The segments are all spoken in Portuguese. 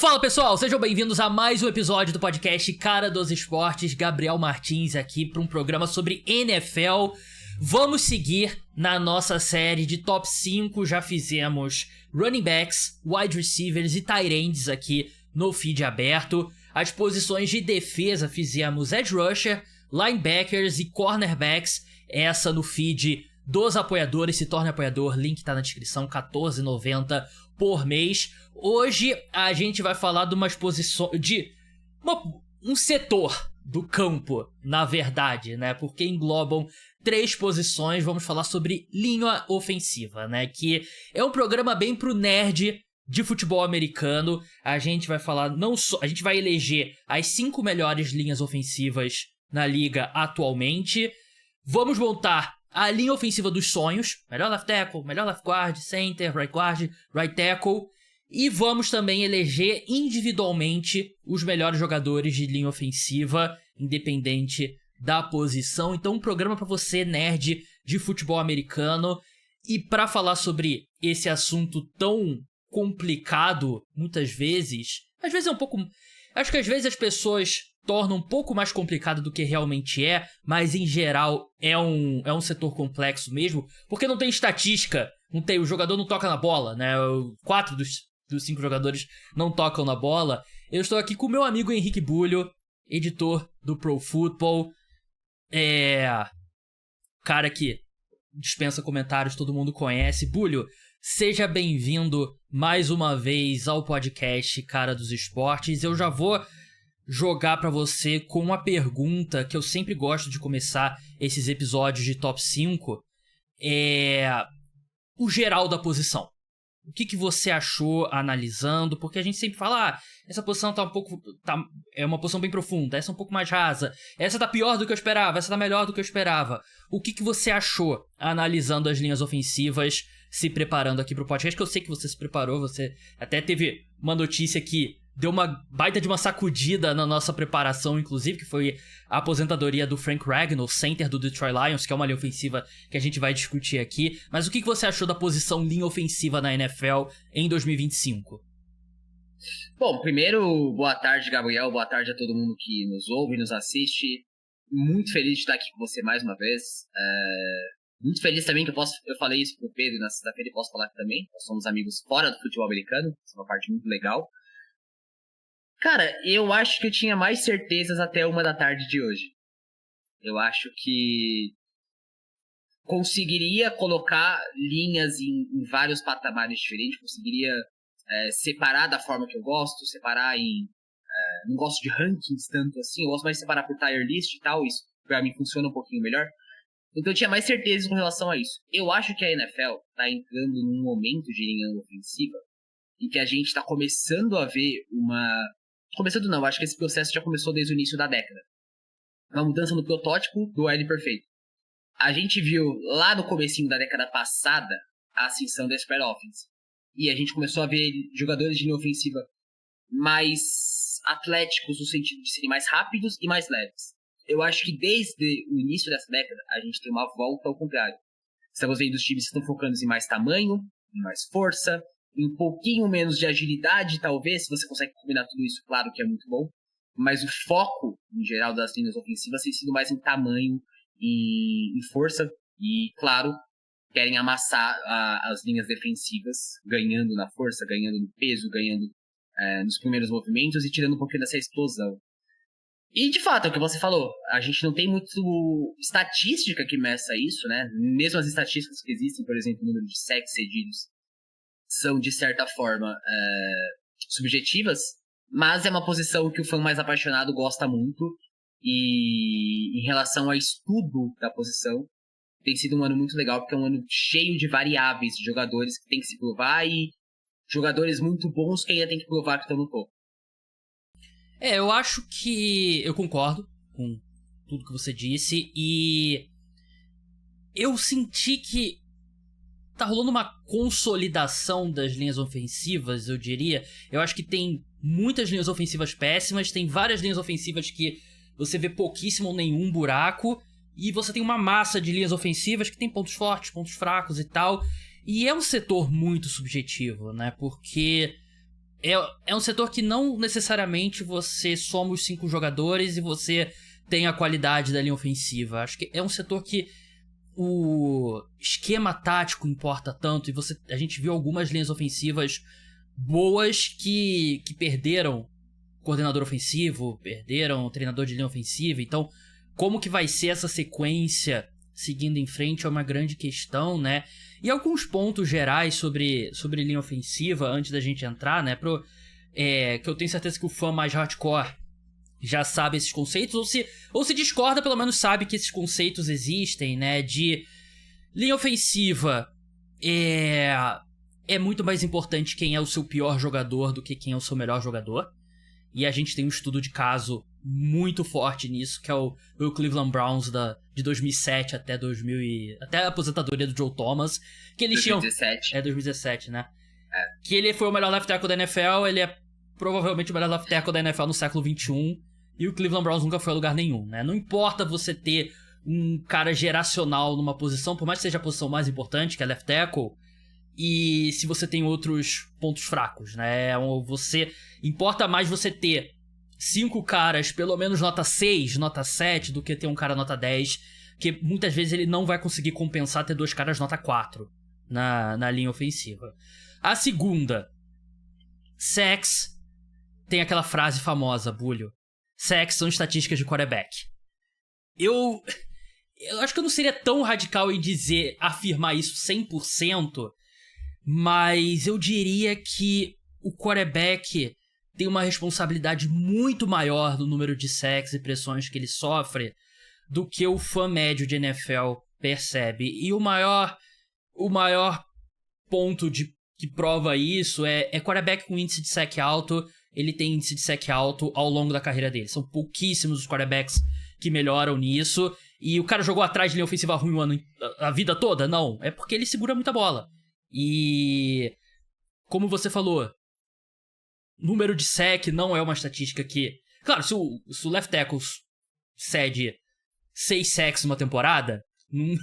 Fala pessoal, sejam bem-vindos a mais um episódio do podcast Cara dos Esportes. Gabriel Martins aqui para um programa sobre NFL. Vamos seguir na nossa série de top 5, já fizemos running backs, wide receivers e tight ends aqui no feed aberto. As posições de defesa fizemos edge rusher, linebackers e cornerbacks, essa no feed dos apoiadores. Se torne apoiador, link tá na descrição, R$14,90 por mês. Hoje a gente vai falar de umas posições, um setor do campo, na verdade, né? Porque englobam 3 posições. Vamos falar sobre linha ofensiva, né? Que é um programa bem pro nerd de futebol americano. A gente vai falar a gente vai eleger as 5 melhores linhas ofensivas na liga atualmente. Vamos montar a linha ofensiva dos sonhos, melhor left tackle, melhor left guard, center, right guard, right tackle. E vamos também eleger individualmente os melhores jogadores de linha ofensiva, independente da posição. Então, um programa para você, nerd de futebol americano. E para falar sobre esse assunto tão complicado, muitas vezes... Às vezes é um pouco... Acho que às vezes as pessoas tornam um pouco mais complicado do que realmente é, mas em geral é um setor complexo mesmo, porque não tem estatística, o jogador não toca na bola, né? 4 dos 5 jogadores não tocam na bola. Eu estou aqui com o meu amigo Henrique Bulho, editor do Pro Football. Cara que dispensa comentários, todo mundo conhece. Bulho, seja bem-vindo mais uma vez ao podcast Cara dos Esportes. Eu já vou jogar pra você com uma pergunta que eu sempre gosto de começar esses episódios de top 5. O geral da posição. O que você achou analisando? Porque a gente sempre fala, essa posição é uma posição bem profunda, essa é um pouco mais rasa, essa tá pior do que eu esperava, essa tá melhor do que eu esperava. O que você achou analisando as linhas ofensivas, se preparando aqui pro podcast? Que eu sei que você se preparou, você até teve uma notícia que deu uma baita de uma sacudida na nossa preparação, inclusive, que foi a aposentadoria do Frank Ragnow, center do Detroit Lions, que é uma linha ofensiva que a gente vai discutir aqui. Mas o que você achou da posição linha ofensiva na NFL em 2025? Bom, primeiro, boa tarde, Gabriel, boa tarde a todo mundo que nos ouve e nos assiste. Muito feliz de estar aqui com você mais uma vez. Muito feliz também que eu falei isso pro Pedro na sexta-feira e posso falar aqui também. Nós somos amigos fora do futebol americano, isso é uma parte muito legal. Cara, eu acho que eu tinha mais certezas até 1h da tarde de hoje. Eu acho que conseguiria colocar linhas em vários patamares diferentes, conseguiria separar da forma que eu gosto, separar não gosto de rankings tanto assim, eu gosto mais de separar por tier list e tal, isso pra mim funciona um pouquinho melhor. Então eu tinha mais certezas com relação a isso. Eu acho que a NFL tá entrando num momento de linha ofensiva em que a gente tá começando a ver Começando não, acho que esse processo já começou desde o início da década. Uma mudança no protótipo do L perfeito. A gente viu lá no comecinho da década passada a ascensão da spread offense. E a gente começou a ver jogadores de linha ofensiva mais atléticos no sentido de serem mais rápidos e mais leves. Eu acho que desde o início dessa década a gente tem uma volta ao contrário. Estamos vendo os times que estão focando em mais tamanho, em mais força, um pouquinho menos de agilidade, talvez, se você consegue combinar tudo isso, claro que é muito bom, mas o foco, em geral, das linhas ofensivas tem sido mais em tamanho e em força, e, claro, querem amassar as linhas defensivas, ganhando na força, ganhando no peso, ganhando nos primeiros movimentos e tirando um pouquinho dessa explosão. E, de fato, é o que você falou, a gente não tem muito estatística que meça isso, né? Mesmo as estatísticas que existem, por exemplo, o número de sacks cedidos, são, de certa forma, subjetivas, mas é uma posição que o fã mais apaixonado gosta muito, e em relação ao estudo da posição, tem sido um ano muito legal, porque é um ano cheio de variáveis, de jogadores que tem que se provar, e jogadores muito bons que ainda tem que provar que estão no topo. Eu acho que eu concordo com tudo que você disse, e eu senti que tá rolando uma consolidação das linhas ofensivas, eu diria. Eu acho que tem muitas linhas ofensivas péssimas, tem várias linhas ofensivas que você vê pouquíssimo ou nenhum buraco, e você tem uma massa de linhas ofensivas que tem pontos fortes, pontos fracos e tal. E é um setor muito subjetivo, né? Porque é um setor que não necessariamente você soma os 5 jogadores e você tem a qualidade da linha ofensiva. Acho que é um setor que o esquema tático importa tanto, e a gente viu algumas linhas ofensivas boas que perderam coordenador ofensivo, perderam treinador de linha ofensiva. Então, como que vai ser essa sequência seguindo em frente é uma grande questão, né? E alguns pontos gerais sobre linha ofensiva, antes da gente entrar, né? Que eu tenho certeza que o fã mais hardcore já sabe esses conceitos, ou se discorda, pelo menos sabe que esses conceitos existem, né? De linha ofensiva é muito mais importante quem é o seu pior jogador do que quem é o seu melhor jogador. E a gente tem um estudo de caso muito forte nisso, que é o Cleveland Browns de 2007 até até a aposentadoria do Joe Thomas, que eles 2017. tinham... 2017, né? Que ele foi o melhor left tackle da NFL, ele é provavelmente o melhor left tackle da NFL no século XXI, e o Cleveland Browns nunca foi a lugar nenhum, né? Não importa você ter um cara geracional numa posição, por mais que seja a posição mais importante, que é left tackle, e se você tem outros pontos fracos, né? Importa mais você ter 5 caras, pelo menos nota 6, nota 7, do que ter um cara nota 10, que muitas vezes ele não vai conseguir compensar ter 2 caras nota 4 na linha ofensiva. A segunda, sacks, tem aquela frase famosa, Bulho. Sacks são estatísticas de quarterback. Eu acho que eu não seria tão radical em afirmar isso 100%, mas eu diria que o quarterback tem uma responsabilidade muito maior no número de sacks e pressões que ele sofre do que o fã médio de NFL percebe. E o maior ponto que prova isso é quarterback com índice de sack alto. Ele tem índice de sack alto ao longo da carreira dele. São pouquíssimos os quarterbacks que melhoram nisso. E o cara jogou atrás de linha ofensiva ruim a vida toda? Não. É porque ele segura muita bola. E como você falou, número de sack não é uma estatística que... Claro, se o left tackle cede 6 sacks numa temporada,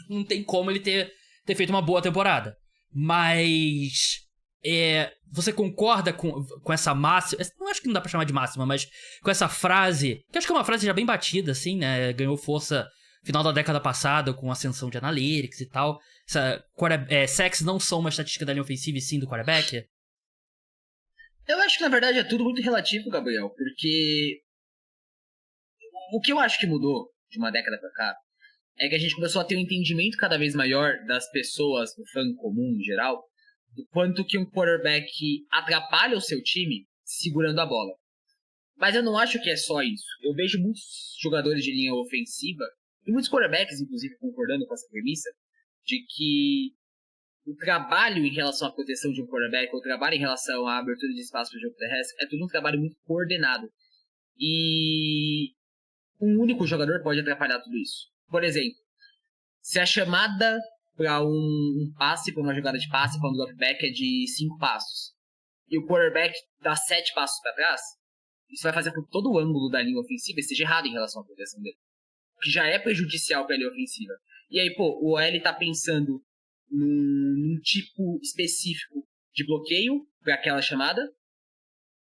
não tem como ele ter feito uma boa temporada. Mas você concorda com essa máxima? Não acho que não dá pra chamar de máxima, mas com essa frase, que acho que é uma frase já bem batida, assim, né? Ganhou força no final da década passada com a ascensão de analytics e tal. Sacks não são uma estatística da linha ofensiva e sim do quarterback? Eu acho que, na verdade, é tudo muito relativo, Gabriel, porque o que eu acho que mudou de uma década pra cá é que a gente começou a ter um entendimento cada vez maior das pessoas, do fã comum em geral, do quanto que um quarterback atrapalha o seu time segurando a bola. Mas eu não acho que é só isso. Eu vejo muitos jogadores de linha ofensiva, e muitos quarterbacks, inclusive, concordando com essa premissa, de que o trabalho em relação à proteção de um quarterback, o trabalho em relação à abertura de espaço para o jogo terrestre, é tudo um trabalho muito coordenado. E um único jogador pode atrapalhar tudo isso. Por exemplo, se a chamada para um passe, para uma jogada de passe, para um dropback é de 5 passos, e o quarterback dá 7 passos para trás, isso vai fazer com que todo o ângulo da linha ofensiva esteja errado em relação à proteção dele. O que já é prejudicial para a linha ofensiva. E aí, o OL tá pensando num tipo específico de bloqueio para aquela chamada,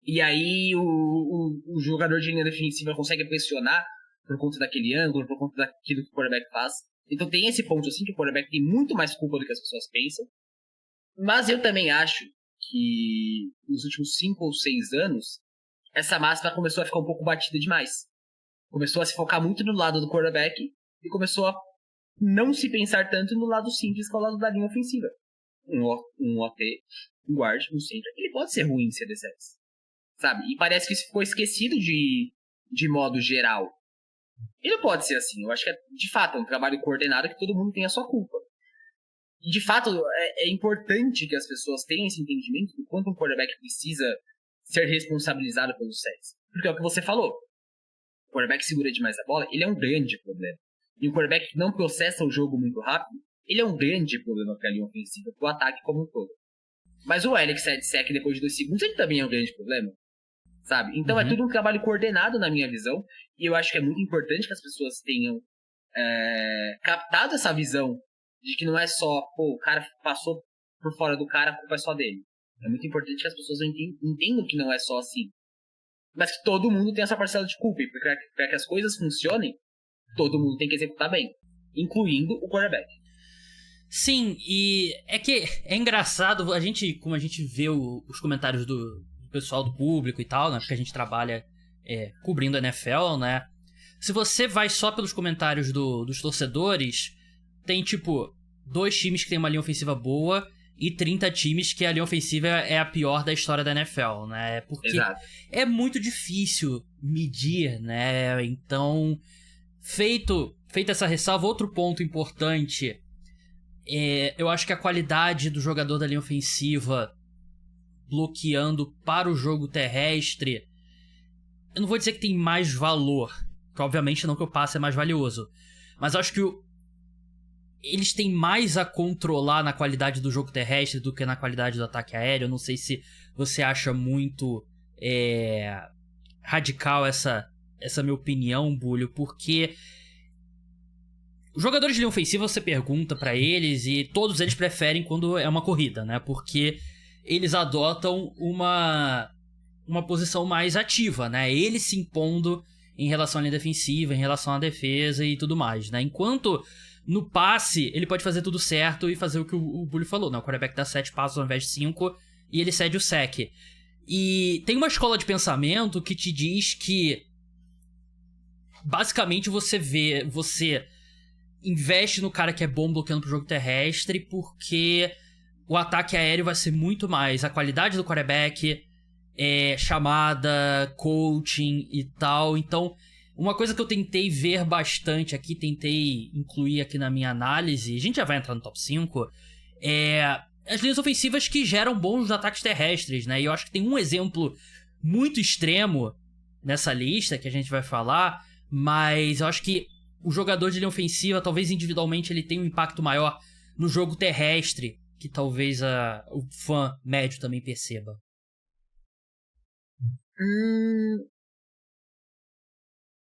e aí o jogador de linha defensiva consegue pressionar por conta daquele ângulo, por conta daquilo que o quarterback faz. Então tem esse ponto assim que o quarterback tem muito mais culpa do que as pessoas pensam. Mas eu também acho que nos últimos 5 ou 6 anos essa máxima começou a ficar um pouco batida demais. Começou a se focar muito no lado do quarterback e começou a não se pensar tanto no lado simples, que é o lado da linha ofensiva. Um OT, um guard, um center, ele pode ser ruim em CDCs, sabe? E parece que isso ficou esquecido de modo geral. E não pode ser assim. Eu acho que de fato é um trabalho coordenado que todo mundo tem a sua culpa. E de fato é importante que as pessoas tenham esse entendimento do quanto um quarterback precisa ser responsabilizado pelos sets. Porque é o que você falou. O quarterback segura demais a bola, ele é um grande problema. E o quarterback que não processa o jogo muito rápido, ele é um grande problema para a linha ofensiva, para o ataque como um todo. Mas o Alex cede sec depois de 2 segundos, ele também é um grande problema. Sabe? Então é tudo um trabalho coordenado na minha visão, e eu acho que é muito importante que as pessoas tenham captado essa visão de que não é só, o cara passou por fora do cara, a culpa é só dele. É muito importante que as pessoas entendam que não é só assim. Mas que todo mundo tem essa parcela de culpa. E para que as coisas funcionem, todo mundo tem que executar bem. Incluindo o quarterback. Sim, e é que é engraçado, como a gente vê os comentários do pessoal do público e tal, né? Porque a gente trabalha cobrindo a NFL, né? Se você vai só pelos comentários dos torcedores, tem tipo 2 times que tem uma linha ofensiva boa e 30 times que a linha ofensiva é a pior da história da NFL, né? Porque Exato. é muito difícil medir, né? Então, feita essa ressalva, outro ponto importante, eu acho que a qualidade do jogador da linha ofensiva bloqueando para o jogo terrestre, eu não vou dizer que tem mais valor, que obviamente não que o passe é mais valioso, mas eu acho que eles têm mais a controlar na qualidade do jogo terrestre do que na qualidade do ataque aéreo. Eu não sei se você acha muito radical essa minha opinião, Bulho, porque os jogadores de linha ofensiva, você pergunta pra eles e todos eles preferem quando é uma corrida, né? Porque eles adotam uma posição mais ativa, né? Eles se impondo em relação à linha defensiva, em relação à defesa e tudo mais, né? Enquanto no passe, ele pode fazer tudo certo e fazer o que o Bully falou, né? O quarterback dá 7 passos ao invés de 5 e ele cede o sec. E tem uma escola de pensamento que te diz que basicamente você investe no cara que é bom bloqueando pro jogo terrestre, porque o ataque aéreo vai ser muito mais a qualidade do quarterback, chamada, coaching e tal. Então, uma coisa que eu tentei ver bastante aqui, tentei incluir aqui na minha análise, a gente já vai entrar no top 5, as linhas ofensivas que geram bons ataques terrestres, né? E eu acho que tem um exemplo muito extremo nessa lista que a gente vai falar, mas eu acho que o jogador de linha ofensiva, talvez individualmente, ele tenha um impacto maior no jogo terrestre, que talvez o fã médio também perceba.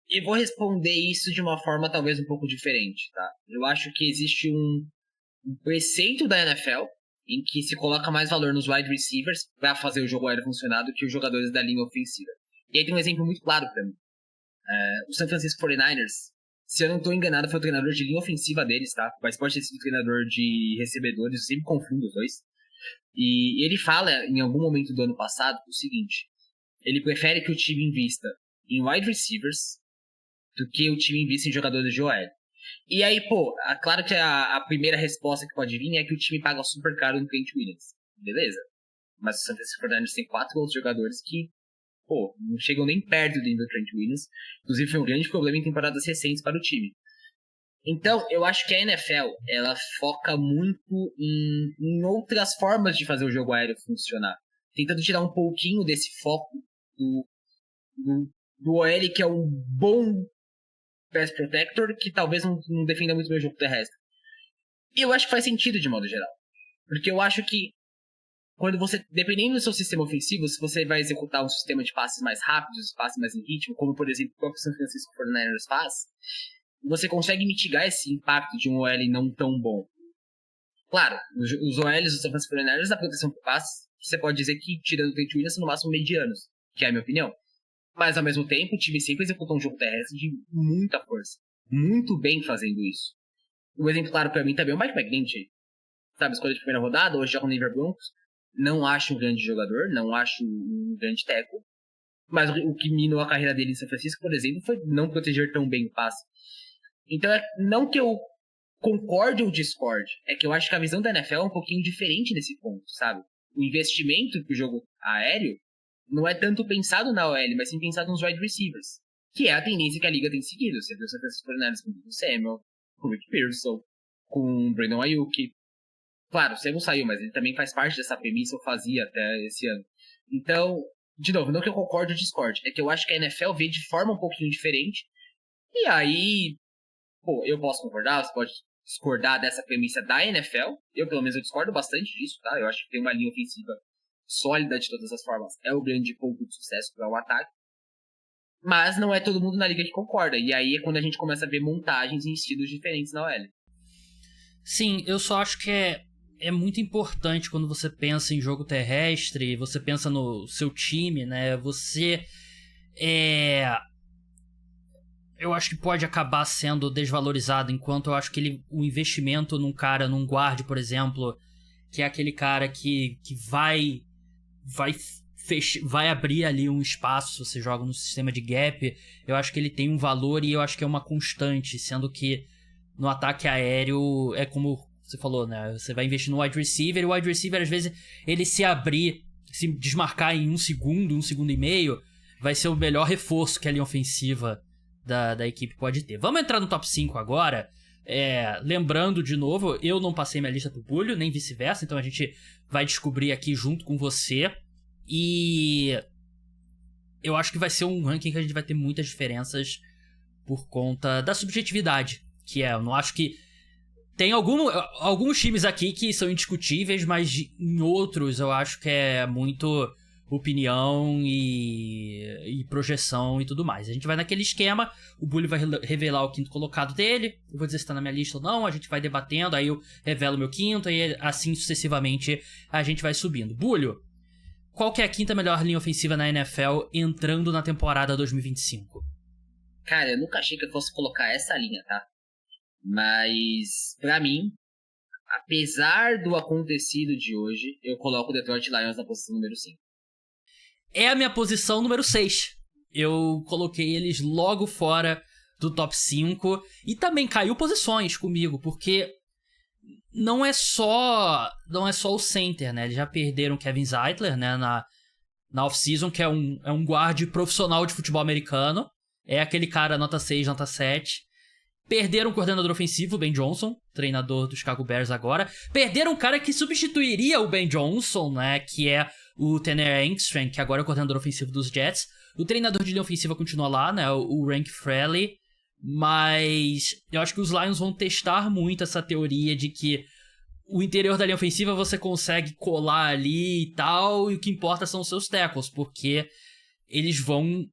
E vou responder isso de uma forma talvez um pouco diferente, tá? Eu acho que existe um preceito da NFL em que se coloca mais valor nos wide receivers para fazer o jogo aéreo funcionar do que os jogadores da linha ofensiva. E aí tem um exemplo muito claro para mim. O San Francisco 49ers, se eu não estou enganado, foi o treinador de linha ofensiva deles, tá? Mas pode ter sido o treinador de recebedores, eu sempre confundo os dois. E ele fala, em algum momento do ano passado, o seguinte: ele prefere que o time invista em wide receivers do que o time invista em jogadores de OL. E aí, claro que a primeira resposta que pode vir é que o time paga super caro no Trent Williams. Beleza. Mas o San Francisco 49ers tem 4 outros jogadores que, não chegam nem perto do nível do Trent Williams. Inclusive, foi um grande problema em temporadas recentes para o time. Então, eu acho que a NFL, ela foca muito em outras formas de fazer o jogo aéreo funcionar. Tentando tirar um pouquinho desse foco do OL, que é um bom pass protector, que talvez não defenda muito bem o jogo terrestre. E eu acho que faz sentido de modo geral. Porque eu acho que quando você, dependendo do seu sistema ofensivo, se você vai executar um sistema de passes mais rápidos, passes mais em ritmo, como por exemplo o próprio San Francisco 49ers faz, você consegue mitigar esse impacto de um OL não tão bom. Claro, os OLs do San Francisco 49ers, na proteção por passes, você pode dizer que, tirando o Trent Williams, são no máximo medianos, que é a minha opinião. Mas, ao mesmo tempo, o time sempre executou um jogo terrestre de muita força. Muito bem fazendo isso. Um exemplo claro pra mim também é o Mike McGlinchey. Sabe, escolha de primeira rodada, hoje joga no Denver Broncos. Não acho um grande jogador, não acho um grande tackle. Mas o que minou a carreira dele em São Francisco, por exemplo, foi não proteger tão bem o passe. Então, não que eu concorde ou discorde, é que eu acho que a visão da NFL é um pouquinho diferente nesse ponto, sabe? O investimento pro jogo aéreo não é tanto pensado na OL, mas sim pensado nos wide receivers, que é a tendência que a liga tem seguido. Você viu o San Francisco 49ers com o Samuel, com o Rick Pearson, com o Brandon Ayuk. Claro, o Samuel saiu, mas ele também faz parte dessa premissa, ou fazia até esse ano. Então, de novo, não que eu concorde ou discorde, é que eu acho que a NFL vê de forma um pouquinho diferente, e aí, eu posso concordar, você pode discordar dessa premissa da NFL, pelo menos eu discordo bastante disso, tá? Eu acho que tem uma linha ofensiva sólida de todas as formas, é o grande ponto de sucesso para o ataque. Mas não é todo mundo na liga que concorda. E aí é quando a gente começa a ver montagens em estilos diferentes na OL. Sim, eu só acho que é muito importante quando você pensa em jogo terrestre, você pensa no seu time, né? Você eu acho que pode acabar sendo desvalorizado, enquanto eu acho que o investimento num guard, por exemplo, que é aquele cara que vai abrir ali um espaço se você joga no sistema de gap, eu acho que ele tem um valor e eu acho que é uma constante, sendo que no ataque aéreo é como você falou, né? Você vai investir no wide receiver, e o wide receiver, às vezes, ele se desmarcar em um segundo e meio, vai ser o melhor reforço que a linha ofensiva da equipe pode ter. Vamos entrar no top 5 agora. Lembrando de novo, eu não passei minha lista pro Bulho, nem vice-versa, então a gente vai descobrir aqui junto com você. E eu acho que vai ser um ranking que a gente vai ter muitas diferenças por conta da subjetividade, eu não acho que tem alguns times aqui que são indiscutíveis, mas em outros eu acho que é muito opinião e projeção e tudo mais. A gente vai naquele esquema, o Bully vai revelar o quinto colocado dele, eu vou dizer se tá na minha lista ou não, a gente vai debatendo, aí eu revelo o meu quinto, e assim sucessivamente a gente vai subindo. Bully, qual que é a quinta melhor linha ofensiva na NFL entrando na temporada 2025? Cara, eu nunca achei que eu fosse colocar essa linha, tá? Mas, pra mim, apesar do acontecido de hoje, eu coloco o Detroit Lions na posição número 5. É a minha posição número 6. Eu coloquei eles logo fora do top 5. E também caiu posições comigo, porque não é só o center, né? Eles já perderam Kevin Zeitler, né, na off-season, que é um guarde profissional de futebol americano. É aquele cara nota 6, nota 7. Perderam o coordenador ofensivo, Ben Johnson, treinador do Chicago Bears agora. Perderam um cara que substituiria o Ben Johnson, né? Que é o Tanner Engstrand, que agora é o coordenador ofensivo dos Jets. O treinador de linha ofensiva continua lá, né? O Rank Fraley. Mas eu acho que os Lions vão testar muito essa teoria de que o interior da linha ofensiva você consegue colar ali e tal, e o que importa são os seus tackles, porque eles vão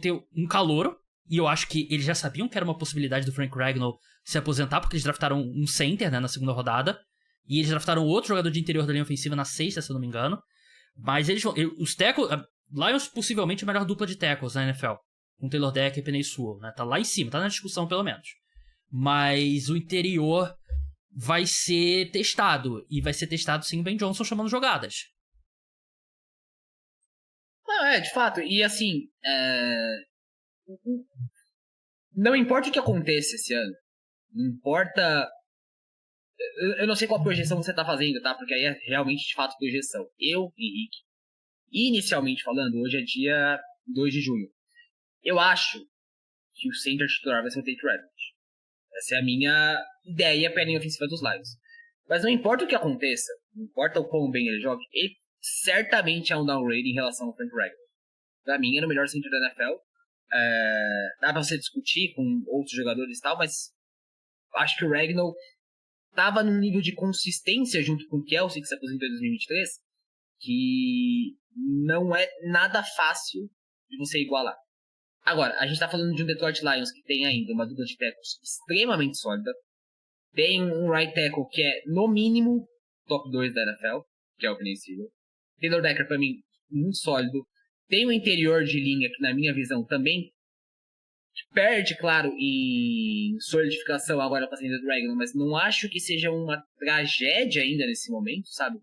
ter um calouro. E eu acho que eles já sabiam que era uma possibilidade do Frank Ragnow se aposentar, porque eles draftaram um center, né, na segunda rodada. E eles draftaram outro jogador de interior da linha ofensiva na sexta, se eu não me engano. Mas os tackles... Lions possivelmente a melhor dupla de tackles na NFL. Com Taylor Decker e Penei Sewell, né? Tá lá em cima, tá na discussão pelo menos. Mas o interior vai ser testado. E vai ser testado sem o Ben Johnson chamando jogadas. Não, de fato. E assim... Não importa o que aconteça esse ano. Não importa... Eu não sei qual projeção você tá fazendo, tá? Porque aí é realmente, de fato, projeção. Eu, Henrique, inicialmente falando, hoje é dia 2 de junho. Eu acho que o center titular vai ser o Tate Reeves. Essa é a minha ideia pra linha ofensiva dos Lions. Mas não importa o que aconteça, não importa o quão bem ele joga, ele certamente é um downgrade em relação ao Frank Ragnow. Pra mim, é o melhor center da NFL. Dá pra você discutir com outros jogadores e tal, mas acho que o Ragnow tava num nível de consistência junto com o Kelsey, que se aposentou em 2023, que não é nada fácil de você igualar. Agora, a gente tá falando de um Detroit Lions que tem ainda uma dupla de tackles extremamente sólida, tem um right tackle que é, no mínimo, top 2 da NFL, que é o Penei Sewell. Taylor Decker, pra mim, muito sólido. Tem um interior de linha que, na minha visão, também perde, claro, em solidificação agora com a saída do Ragnow, mas não acho que seja uma tragédia ainda nesse momento, sabe?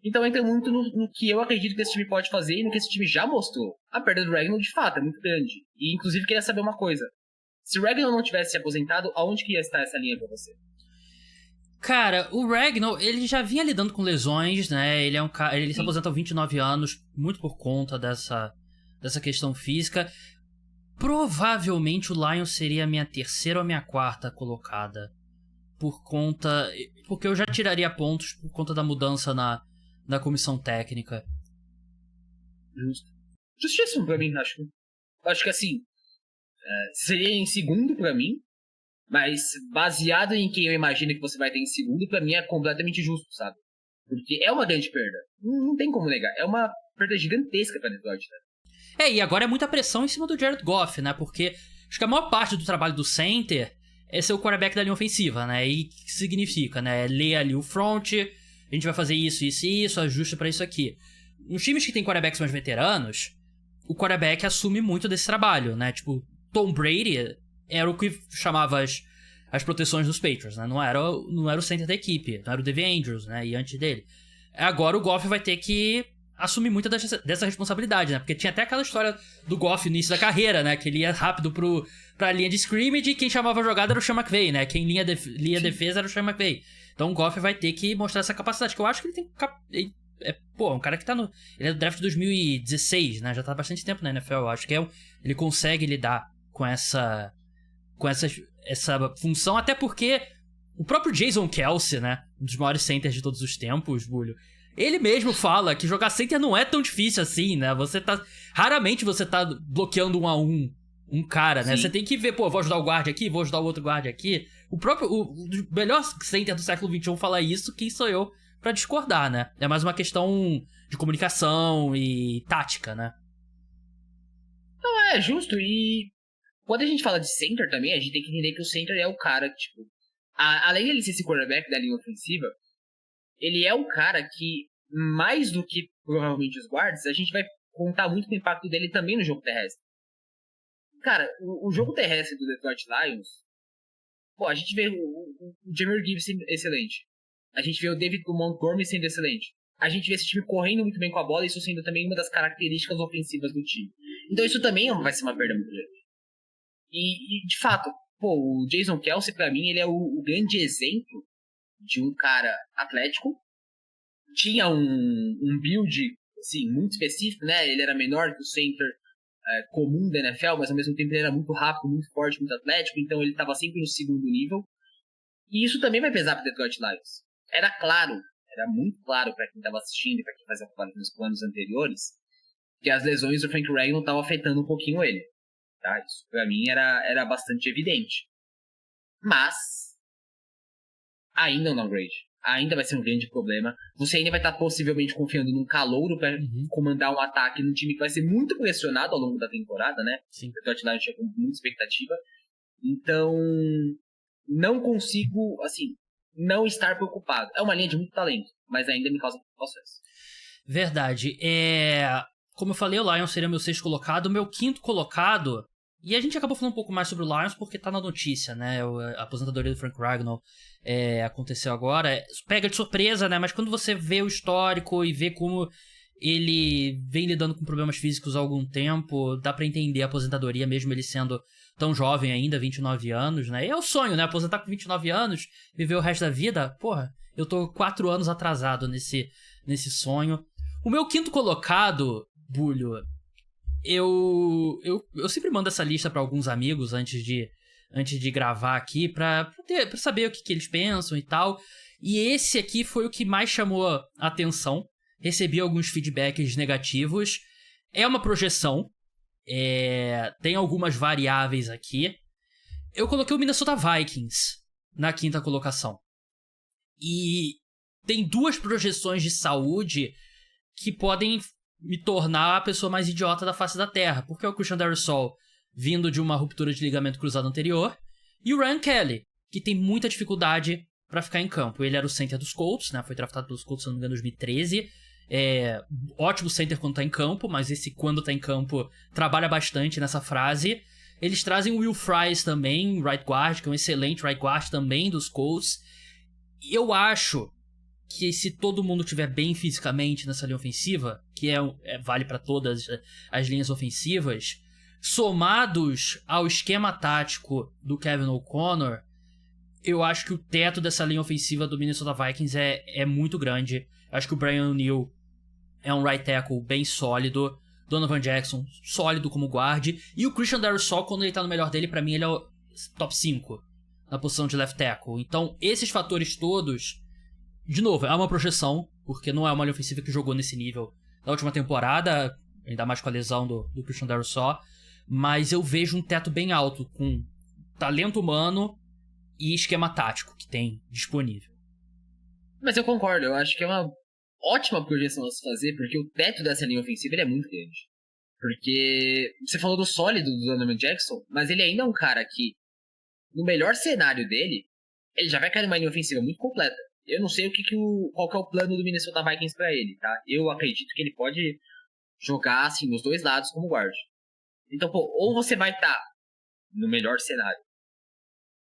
Então entra muito no que eu acredito que esse time pode fazer e no que esse time já mostrou. A perda do Ragnow, de fato, é muito grande. E, inclusive, queria saber uma coisa. Se o Ragnow não tivesse se aposentado, aonde que ia estar essa linha pra você? Cara, o Ragnow, ele já vinha lidando com lesões, né? Ele é um cara, ele se aposentou aos 29 anos, muito por conta dessa questão física. Provavelmente o Lions seria a minha terceira ou a minha quarta colocada. Porque eu já tiraria pontos por conta da mudança na comissão técnica. Justo. Justíssimo pra mim, acho. Acho que assim, seria em segundo pra mim, mas baseado em quem eu imagino que você vai ter em segundo, pra mim é completamente justo, sabe? Porque é uma grande perda. Não tem como negar. É uma perda gigantesca pra Detroit, né? E agora é muita pressão em cima do Jared Goff, né? Porque acho que a maior parte do trabalho do center é ser o quarterback da linha ofensiva, né? E o que significa, né? Ler ali o front, a gente vai fazer isso, isso e isso, ajusta pra isso aqui. Nos times que tem quarterbacks mais veteranos, o quarterback assume muito desse trabalho, né? Tipo, Tom Brady era o que chamava as proteções dos Patriots, né? Não era o center da equipe, não era o Devin Andrews, né? E antes dele. Agora o Goff vai ter que assumir muita dessa responsabilidade, né? Porque tinha até aquela história do Goff no início da carreira, né? Que ele ia rápido pra linha de scrimmage e quem chamava a jogada era o Sean McVay, né? Quem lia a defesa era o Sean McVay. Então o Goff vai ter que mostrar essa capacidade, que eu acho que ele tem... um cara que tá no... Ele é do draft de 2016, né? Já tá há bastante tempo na NFL. Eu acho que ele consegue lidar com essa função, até porque o próprio Jason Kelce, né? Um dos maiores centers de todos os tempos, Bulho. Ele mesmo fala que jogar center não é tão difícil assim, né? Raramente você tá bloqueando 1 a 1 um cara, né? Sim. Você tem que ver, vou ajudar o guarda aqui, vou ajudar o outro guarda aqui. O melhor center do século XXI fala isso, quem sou eu pra discordar, né? É mais uma questão de comunicação e tática, né? Não, é justo. E quando a gente fala de center também, a gente tem que entender que o center é o cara que, tipo... além de ele ser esse quarterback da linha ofensiva, ele é o cara que, mais do que provavelmente os guards, a gente vai contar muito com o impacto dele também no jogo terrestre. Cara, o jogo terrestre do Detroit Lions, a gente vê o Jahmyr Gibbs sendo excelente. A gente vê o David Montgomery sendo excelente. A gente vê esse time correndo muito bem com a bola, isso sendo também uma das características ofensivas do time. Então isso também vai ser uma perda muito grande. E de fato, o Jason Kelce, pra mim, ele é o grande exemplo de um cara atlético. Tinha um build, assim, muito específico, né? Ele era menor que o center comum da NFL, mas ao mesmo tempo ele era muito rápido, muito forte, muito atlético, então ele estava sempre no segundo nível. E isso também vai pesar para Detroit Lions. Era muito claro para quem estava assistindo e para quem fazia parte nos planos anteriores, que as lesões do Frank Reich estavam afetando um pouquinho ele. Tá? Isso para mim era bastante evidente. Mas ainda é um downgrade. Ainda vai ser um grande problema. Você ainda vai estar possivelmente confiando num calouro para comandar um ataque num time que vai ser muito pressionado ao longo da temporada, né? Sim. O Detroit Lions tinha com muita expectativa. Então, não consigo, assim, não estar preocupado. É uma linha de muito talento, mas ainda me causa preocupações. Verdade. Como eu falei, o Lions seria meu 6º colocado. O meu 5º colocado... E a gente acabou falando um pouco mais sobre o Lions porque tá na notícia, né? A aposentadoria do Frank Ragnow aconteceu agora. Pega de surpresa, né? Mas quando você vê o histórico e vê como ele vem lidando com problemas físicos há algum tempo, dá pra entender a aposentadoria, mesmo ele sendo tão jovem ainda, 29 anos, né? E é o sonho, né? Aposentar com 29 anos, viver o resto da vida. Porra, eu tô 4 anos atrasado nesse sonho. O meu 5º colocado, Bulho... Eu sempre mando essa lista pra alguns amigos antes de gravar aqui pra saber o que eles pensam e tal. E esse aqui foi o que mais chamou a atenção. Recebi alguns feedbacks negativos. É uma projeção. Tem algumas variáveis aqui. Eu coloquei o Minnesota Vikings na 5ª colocação. E tem 2 projeções de saúde que podem me tornar a pessoa mais idiota da face da Terra, porque é o Christian Darrisaw vindo de uma ruptura de ligamento cruzado anterior, e o Ryan Kelly, que tem muita dificuldade pra ficar em campo. Ele era o center dos Colts, né? Foi draftado pelos Colts, se não me engano, em 2013. Ótimo center quando tá em campo, mas esse quando tá em campo trabalha bastante nessa frase. Eles trazem o Will Fries também, right guard, que é um excelente right guard também dos Colts. E eu acho que se todo mundo estiver bem fisicamente nessa linha ofensiva, que vale para todas as linhas ofensivas, somados ao esquema tático do Kevin O'Connor, eu acho que o teto dessa linha ofensiva do Minnesota Vikings é muito grande. Acho que o Brian O'Neill é um right tackle bem sólido, Donovan Jackson sólido como guard, e o Christian Darrisaw, quando ele tá no melhor dele, pra mim ele é o top 5 na posição de left tackle. Então esses fatores todos, de novo, é uma projeção, porque não é uma linha ofensiva que jogou nesse nível na última temporada, ainda mais com a lesão do Christian Darrisaw, mas eu vejo um teto bem alto, com talento humano e esquema tático que tem disponível. Mas eu concordo, eu acho que é uma ótima projeção a se fazer, porque o teto dessa linha ofensiva ele é muito grande. Porque você falou do sólido do Donovan Jackson, mas ele ainda é um cara que no melhor cenário dele, ele já vai cair numa linha ofensiva muito completa. Eu não sei qual que é o plano do Minnesota Vikings pra ele, tá? Eu acredito que ele pode jogar, assim, nos dois lados como guard. Então, pô, ou você vai estar, no melhor cenário,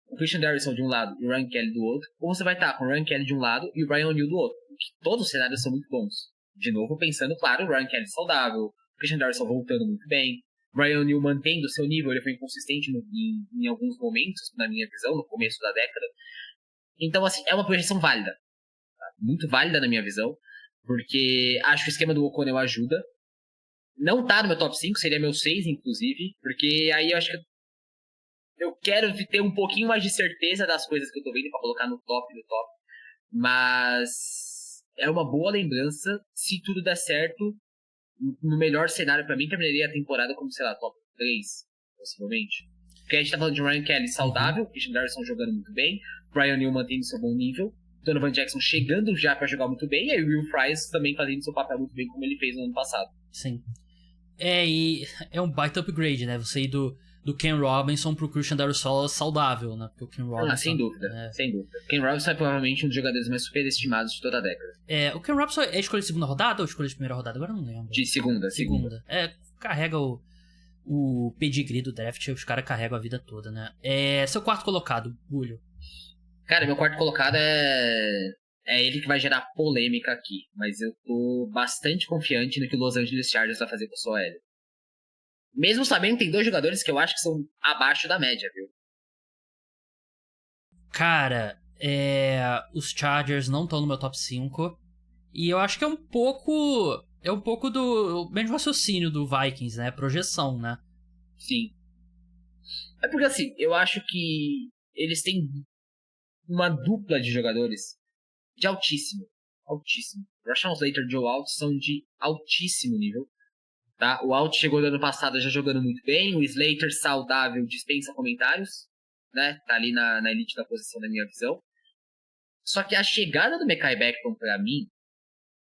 com o Christian Darrison de um lado e o Ryan Kelly do outro, ou você vai estar com o Ryan Kelly de um lado e o Brian O'Neill do outro. Porque todos os cenários são muito bons. De novo, pensando, claro, o Ryan Kelly saudável, o Christian Darrison voltando muito bem, o Brian O'Neill mantendo o seu nível, ele foi inconsistente em alguns momentos, na minha visão, no começo da década. Então, assim, é uma projeção válida. Tá? Muito válida na minha visão, porque acho que o esquema do O'Connell ajuda. Não tá no meu top 5, seria meu 6, inclusive, porque aí eu acho que eu quero ter um pouquinho mais de certeza das coisas que eu tô vendo pra colocar no top do top. Mas é uma boa lembrança, se tudo der certo, no melhor cenário pra mim, terminaria a temporada como, sei lá, top 3, possivelmente. Porque a gente tá falando de Ryan Kelly saudável, Christian Darrison jogando muito bem, Brian O'Neill mantendo seu bom nível, Donovan Jackson chegando já pra jogar muito bem, e aí o Will Fries também fazendo seu papel muito bem, como ele fez no ano passado. Sim. E é um baita upgrade, né? Você ir do Ken Robinson pro Christian Darrisaw saudável, né? Porque o Ken Robinson... sem dúvida, sem dúvida. Ken Robinson é provavelmente um dos jogadores mais superestimados de toda a década. O Ken Robinson é escolha de segunda rodada ou escolha de primeira rodada? Agora eu não lembro. De segunda. Carrega o pedigree do draft, os caras carregam a vida toda, né? Seu quarto colocado, Julio. Cara, meu quarto colocado é ele que vai gerar polêmica aqui, mas eu tô bastante confiante no que o Los Angeles Chargers vai fazer com o sua L. Mesmo sabendo que tem 2 jogadores que eu acho que são abaixo da média, viu? Cara, os Chargers não estão no meu top 5. E eu acho que é um pouco do mesmo raciocínio do Vikings, né? Projeção, né? Sim. É porque assim, eu acho que eles têm uma dupla de jogadores de altíssimo. Rashawn Slater e Joe Alt são de altíssimo nível. Tá? O Alt chegou no ano passado já jogando muito bem. O Slater saudável dispensa comentários, né? Tá ali na elite da posição, na minha visão. Só que a chegada do Mekhi Becton, pra mim,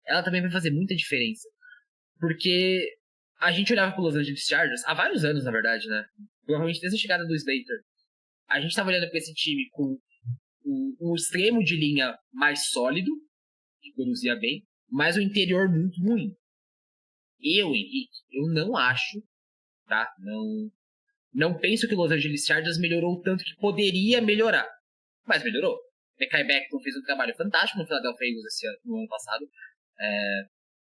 ela também vai fazer muita diferença. Porque a gente olhava pro Los Angeles Chargers há vários anos, na verdade, né? Provavelmente desde a chegada do Slater. A gente tava olhando pra esse time com um extremo de linha mais sólido, que produzia bem, mas o interior muito ruim. Henrique, eu não acho, tá? Não penso que o Los Angeles Chargers melhorou tanto que poderia melhorar. Mas melhorou. Mekhi Becton fez um trabalho fantástico no Philadelphia Eagles no ano passado.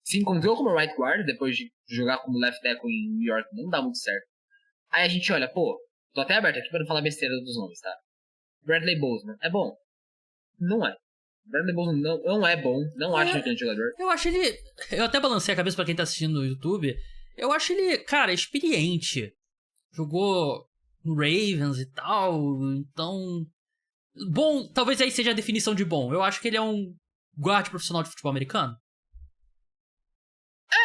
Se encontrou como right guard, depois de jogar como left tackle em New York, não dá muito certo. Aí a gente olha, tô até aberto aqui pra não falar besteira dos nomes, tá? Bradley Bozeman, é bom? Não é. Bradley Bozeman não é bom, não acho um grande jogador. Eu acho ele... Eu até balancei a cabeça pra quem tá assistindo no YouTube. Eu acho ele, cara, experiente. Jogou no Ravens e tal, então... Bom, talvez aí seja a definição de bom. Eu acho que ele é um guarda profissional de futebol americano.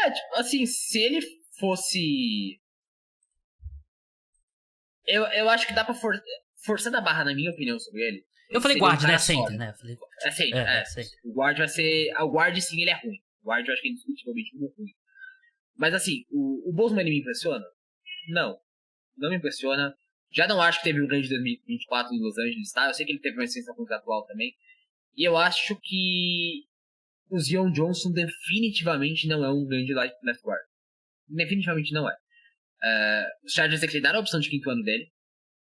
Tipo, assim, se ele fosse... Eu acho que dá pra forçando a barra, na minha opinião, sobre ele. Eu falei guard, né? Center, né? Center. O guard vai ser... O guard, sim, ele é ruim. O guard eu acho que é indiscutivelmente muito ruim. Mas, assim, o Bozeman, ele me impressiona? Não me impressiona. Já não acho que teve um grande 2024 em Los Angeles, tá? Eu sei que ele teve uma extensão contratual também. E eu acho que o Zion Johnson definitivamente não é um grande left guard. Definitivamente não é. Os Chargers declinaram a opção de 5º ano dele,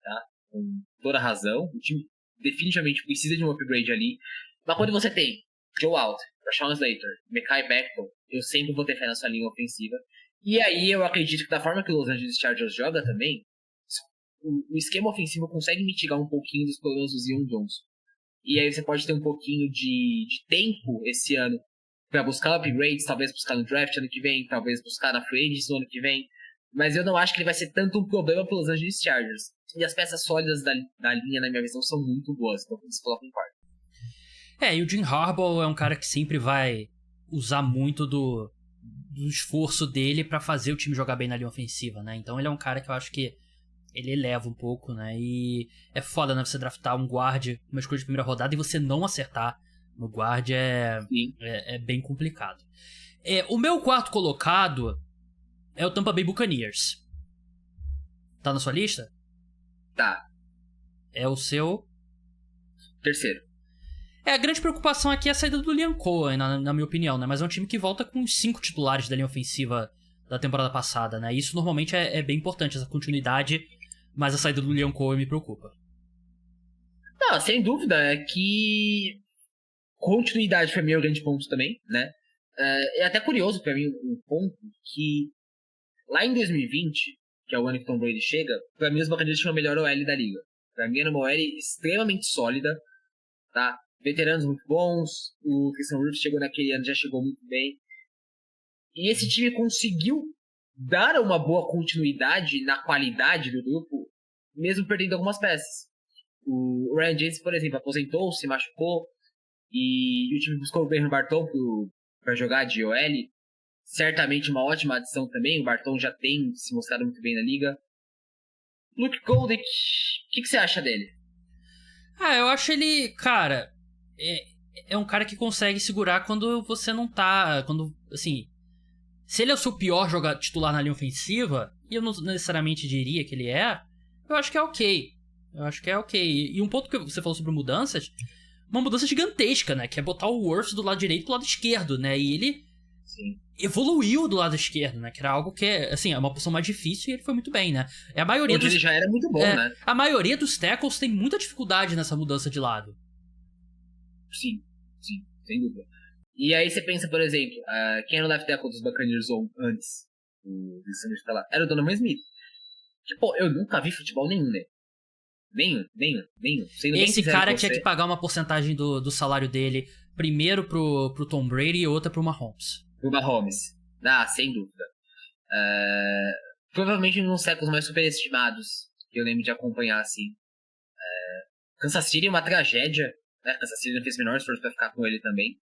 tá? Com toda a razão. O time definitivamente precisa de um upgrade ali. Mas quando você tem Joe Alt, Rashawn Slater, Mekhi Becton, eu sempre vou ter fé na sua linha ofensiva. E aí eu acredito que da forma que o Los Angeles Chargers joga também, o esquema ofensivo consegue mitigar um pouquinho dos problemas do Zion Johnson. E aí você pode ter um pouquinho de tempo esse ano para buscar upgrades, talvez buscar no draft ano que vem, talvez buscar na free agency no ano que vem. Mas eu não acho que ele vai ser tanto um problema para os Los Angeles Chargers. E as peças sólidas da linha, na minha visão, são muito boas. Então você coloca em quarto. E o Jim Harbaugh é um cara que sempre vai usar muito do esforço dele para fazer o time jogar bem na linha ofensiva, né? Então ele é um cara que eu acho que ele eleva um pouco, né? E é foda, né? Você draftar um guard, uma escolha de primeira rodada, e você não acertar no guard é bem complicado. O meu quarto colocado é o Tampa Bay Buccaneers. Tá na sua lista? Tá. é o seu... Terceiro. A grande preocupação aqui é a saída do Liam Cohen, na minha opinião, né? Mas é um time que volta com os 5 titulares da linha ofensiva da temporada passada, né? Isso normalmente é bem importante, essa continuidade, mas a saída do Liam Cohen me preocupa. Não, sem dúvida, é que continuidade pra mim é o grande ponto também, né? É até curioso pra mim um ponto que lá em 2020, que é o ano que Tom Brady chega, pra mim os Buccaneers tinham a melhor OL da liga. Pra mim era uma OL extremamente sólida, tá? Veteranos muito bons, o Christian Wirfs chegou naquele ano, já chegou muito bem. E esse time conseguiu dar uma boa continuidade na qualidade do grupo, mesmo perdendo algumas peças. O Ryan Jensen, por exemplo, aposentou, se machucou, e o time buscou o Ben Barton para jogar de OL. Certamente uma ótima adição também, o Barton já tem se mostrado muito bem na liga. Luke Goldrick, o que você acha dele? Eu acho ele, cara, é um cara que consegue segurar quando você não tá, quando, assim, se ele é o seu pior jogador titular na linha ofensiva, e eu não necessariamente diria que ele eu acho que é ok. E um ponto que você falou sobre mudanças, uma mudança gigantesca, né, que é botar o Wirfs do lado direito pro lado esquerdo, né, e ele evoluiu do lado esquerdo, né, que era algo que assim, é uma posição mais difícil e ele foi muito bem, né. A maioria ele já era muito bom, né. A maioria dos tackles tem muita dificuldade nessa mudança de lado. Sim, sem dúvida. E aí você pensa, por exemplo, quem era o left tackle dos Buccaneers antes do Sanders tá lá? Era o Donovan Smith. Que, pô, eu nunca vi futebol nenhum, né? Nenhum. Esse cara tinha que pagar uma porcentagem do salário dele, primeiro pro Tom Brady e outra pro Mahomes. Pro Mahomes. Sem dúvida. Provavelmente um dos séculos mais superestimados que eu lembro de acompanhar, assim. Kansas City é uma tragédia, né? Kansas City não fez o menor esforço pra ficar com ele também.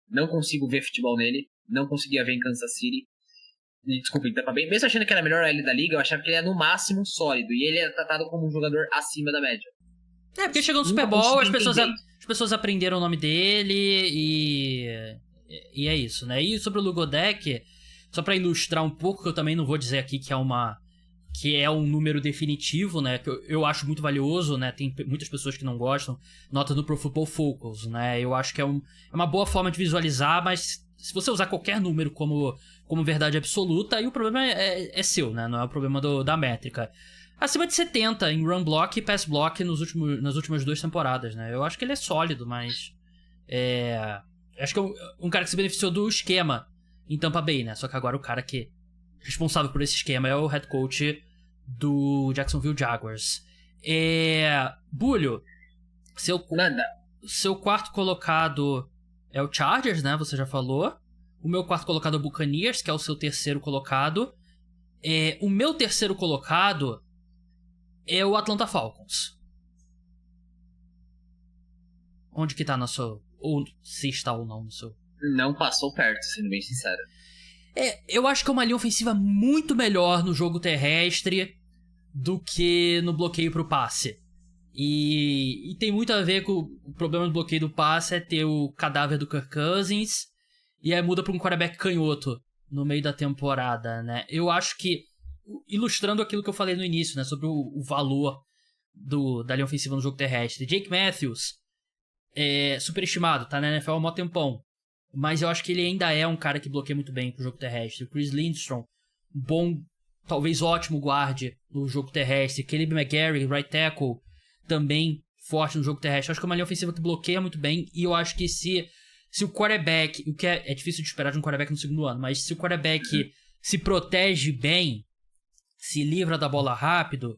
Não consigo ver futebol nele. Não conseguia ver em Kansas City. Desculpa, em Tampa Bay. Mesmo achando que era a melhor L da liga, eu achava que ele era no máximo sólido. E ele é tratado como um jogador acima da média. Porque chegou no Super Bowl, as pessoas aprenderam o nome dele e é isso, né? E sobre o Lugodek, só pra ilustrar um pouco, que eu também não vou dizer aqui que é um número definitivo, né? Que eu acho muito valioso, né? Tem muitas pessoas que não gostam. Nota do Pro Football Focus, né? Eu acho que é uma boa forma de visualizar, mas se você usar qualquer número como verdade absoluta, aí o problema é seu, né? Não é o problema da métrica. Acima de 70 em run block e pass block nas últimas 2 temporadas, né? Eu acho que ele é sólido, mas... acho que é um cara que se beneficiou do esquema em Tampa Bay, né? Só que agora o cara que responsável por esse esquema é o head coach do Jacksonville Jaguars. Bulho, seu quarto colocado é o Chargers, né? Você já falou. O meu quarto colocado é o Buccaneers, que é o seu terceiro colocado. O meu terceiro colocado é o Atlanta Falcons. Onde que tá no seu... Ou se está ou não no seu... Não passou perto, sendo bem sincero. Eu acho que é uma linha ofensiva muito melhor no jogo terrestre do que no bloqueio pro passe. E tem muito a ver com o problema do bloqueio do passe é ter o cadáver do Kirk Cousins e aí muda pra um quarterback canhoto no meio da temporada, né? Eu acho que, ilustrando aquilo que eu falei no início, né, sobre o valor da linha ofensiva no jogo terrestre, Jake Matthews é superestimado, tá na NFL há um mó tempão, mas eu acho que ele ainda é um cara que bloqueia muito bem pro jogo terrestre. Chris Lindstrom, bom, talvez ótimo guarde no jogo terrestre. Caleb McGarry, right tackle, também forte no jogo terrestre. Eu acho que é uma linha ofensiva que bloqueia muito bem. E eu acho que se o quarterback, o que é difícil de esperar de um quarterback no segundo ano, mas se o quarterback se protege bem, se livra da bola rápido,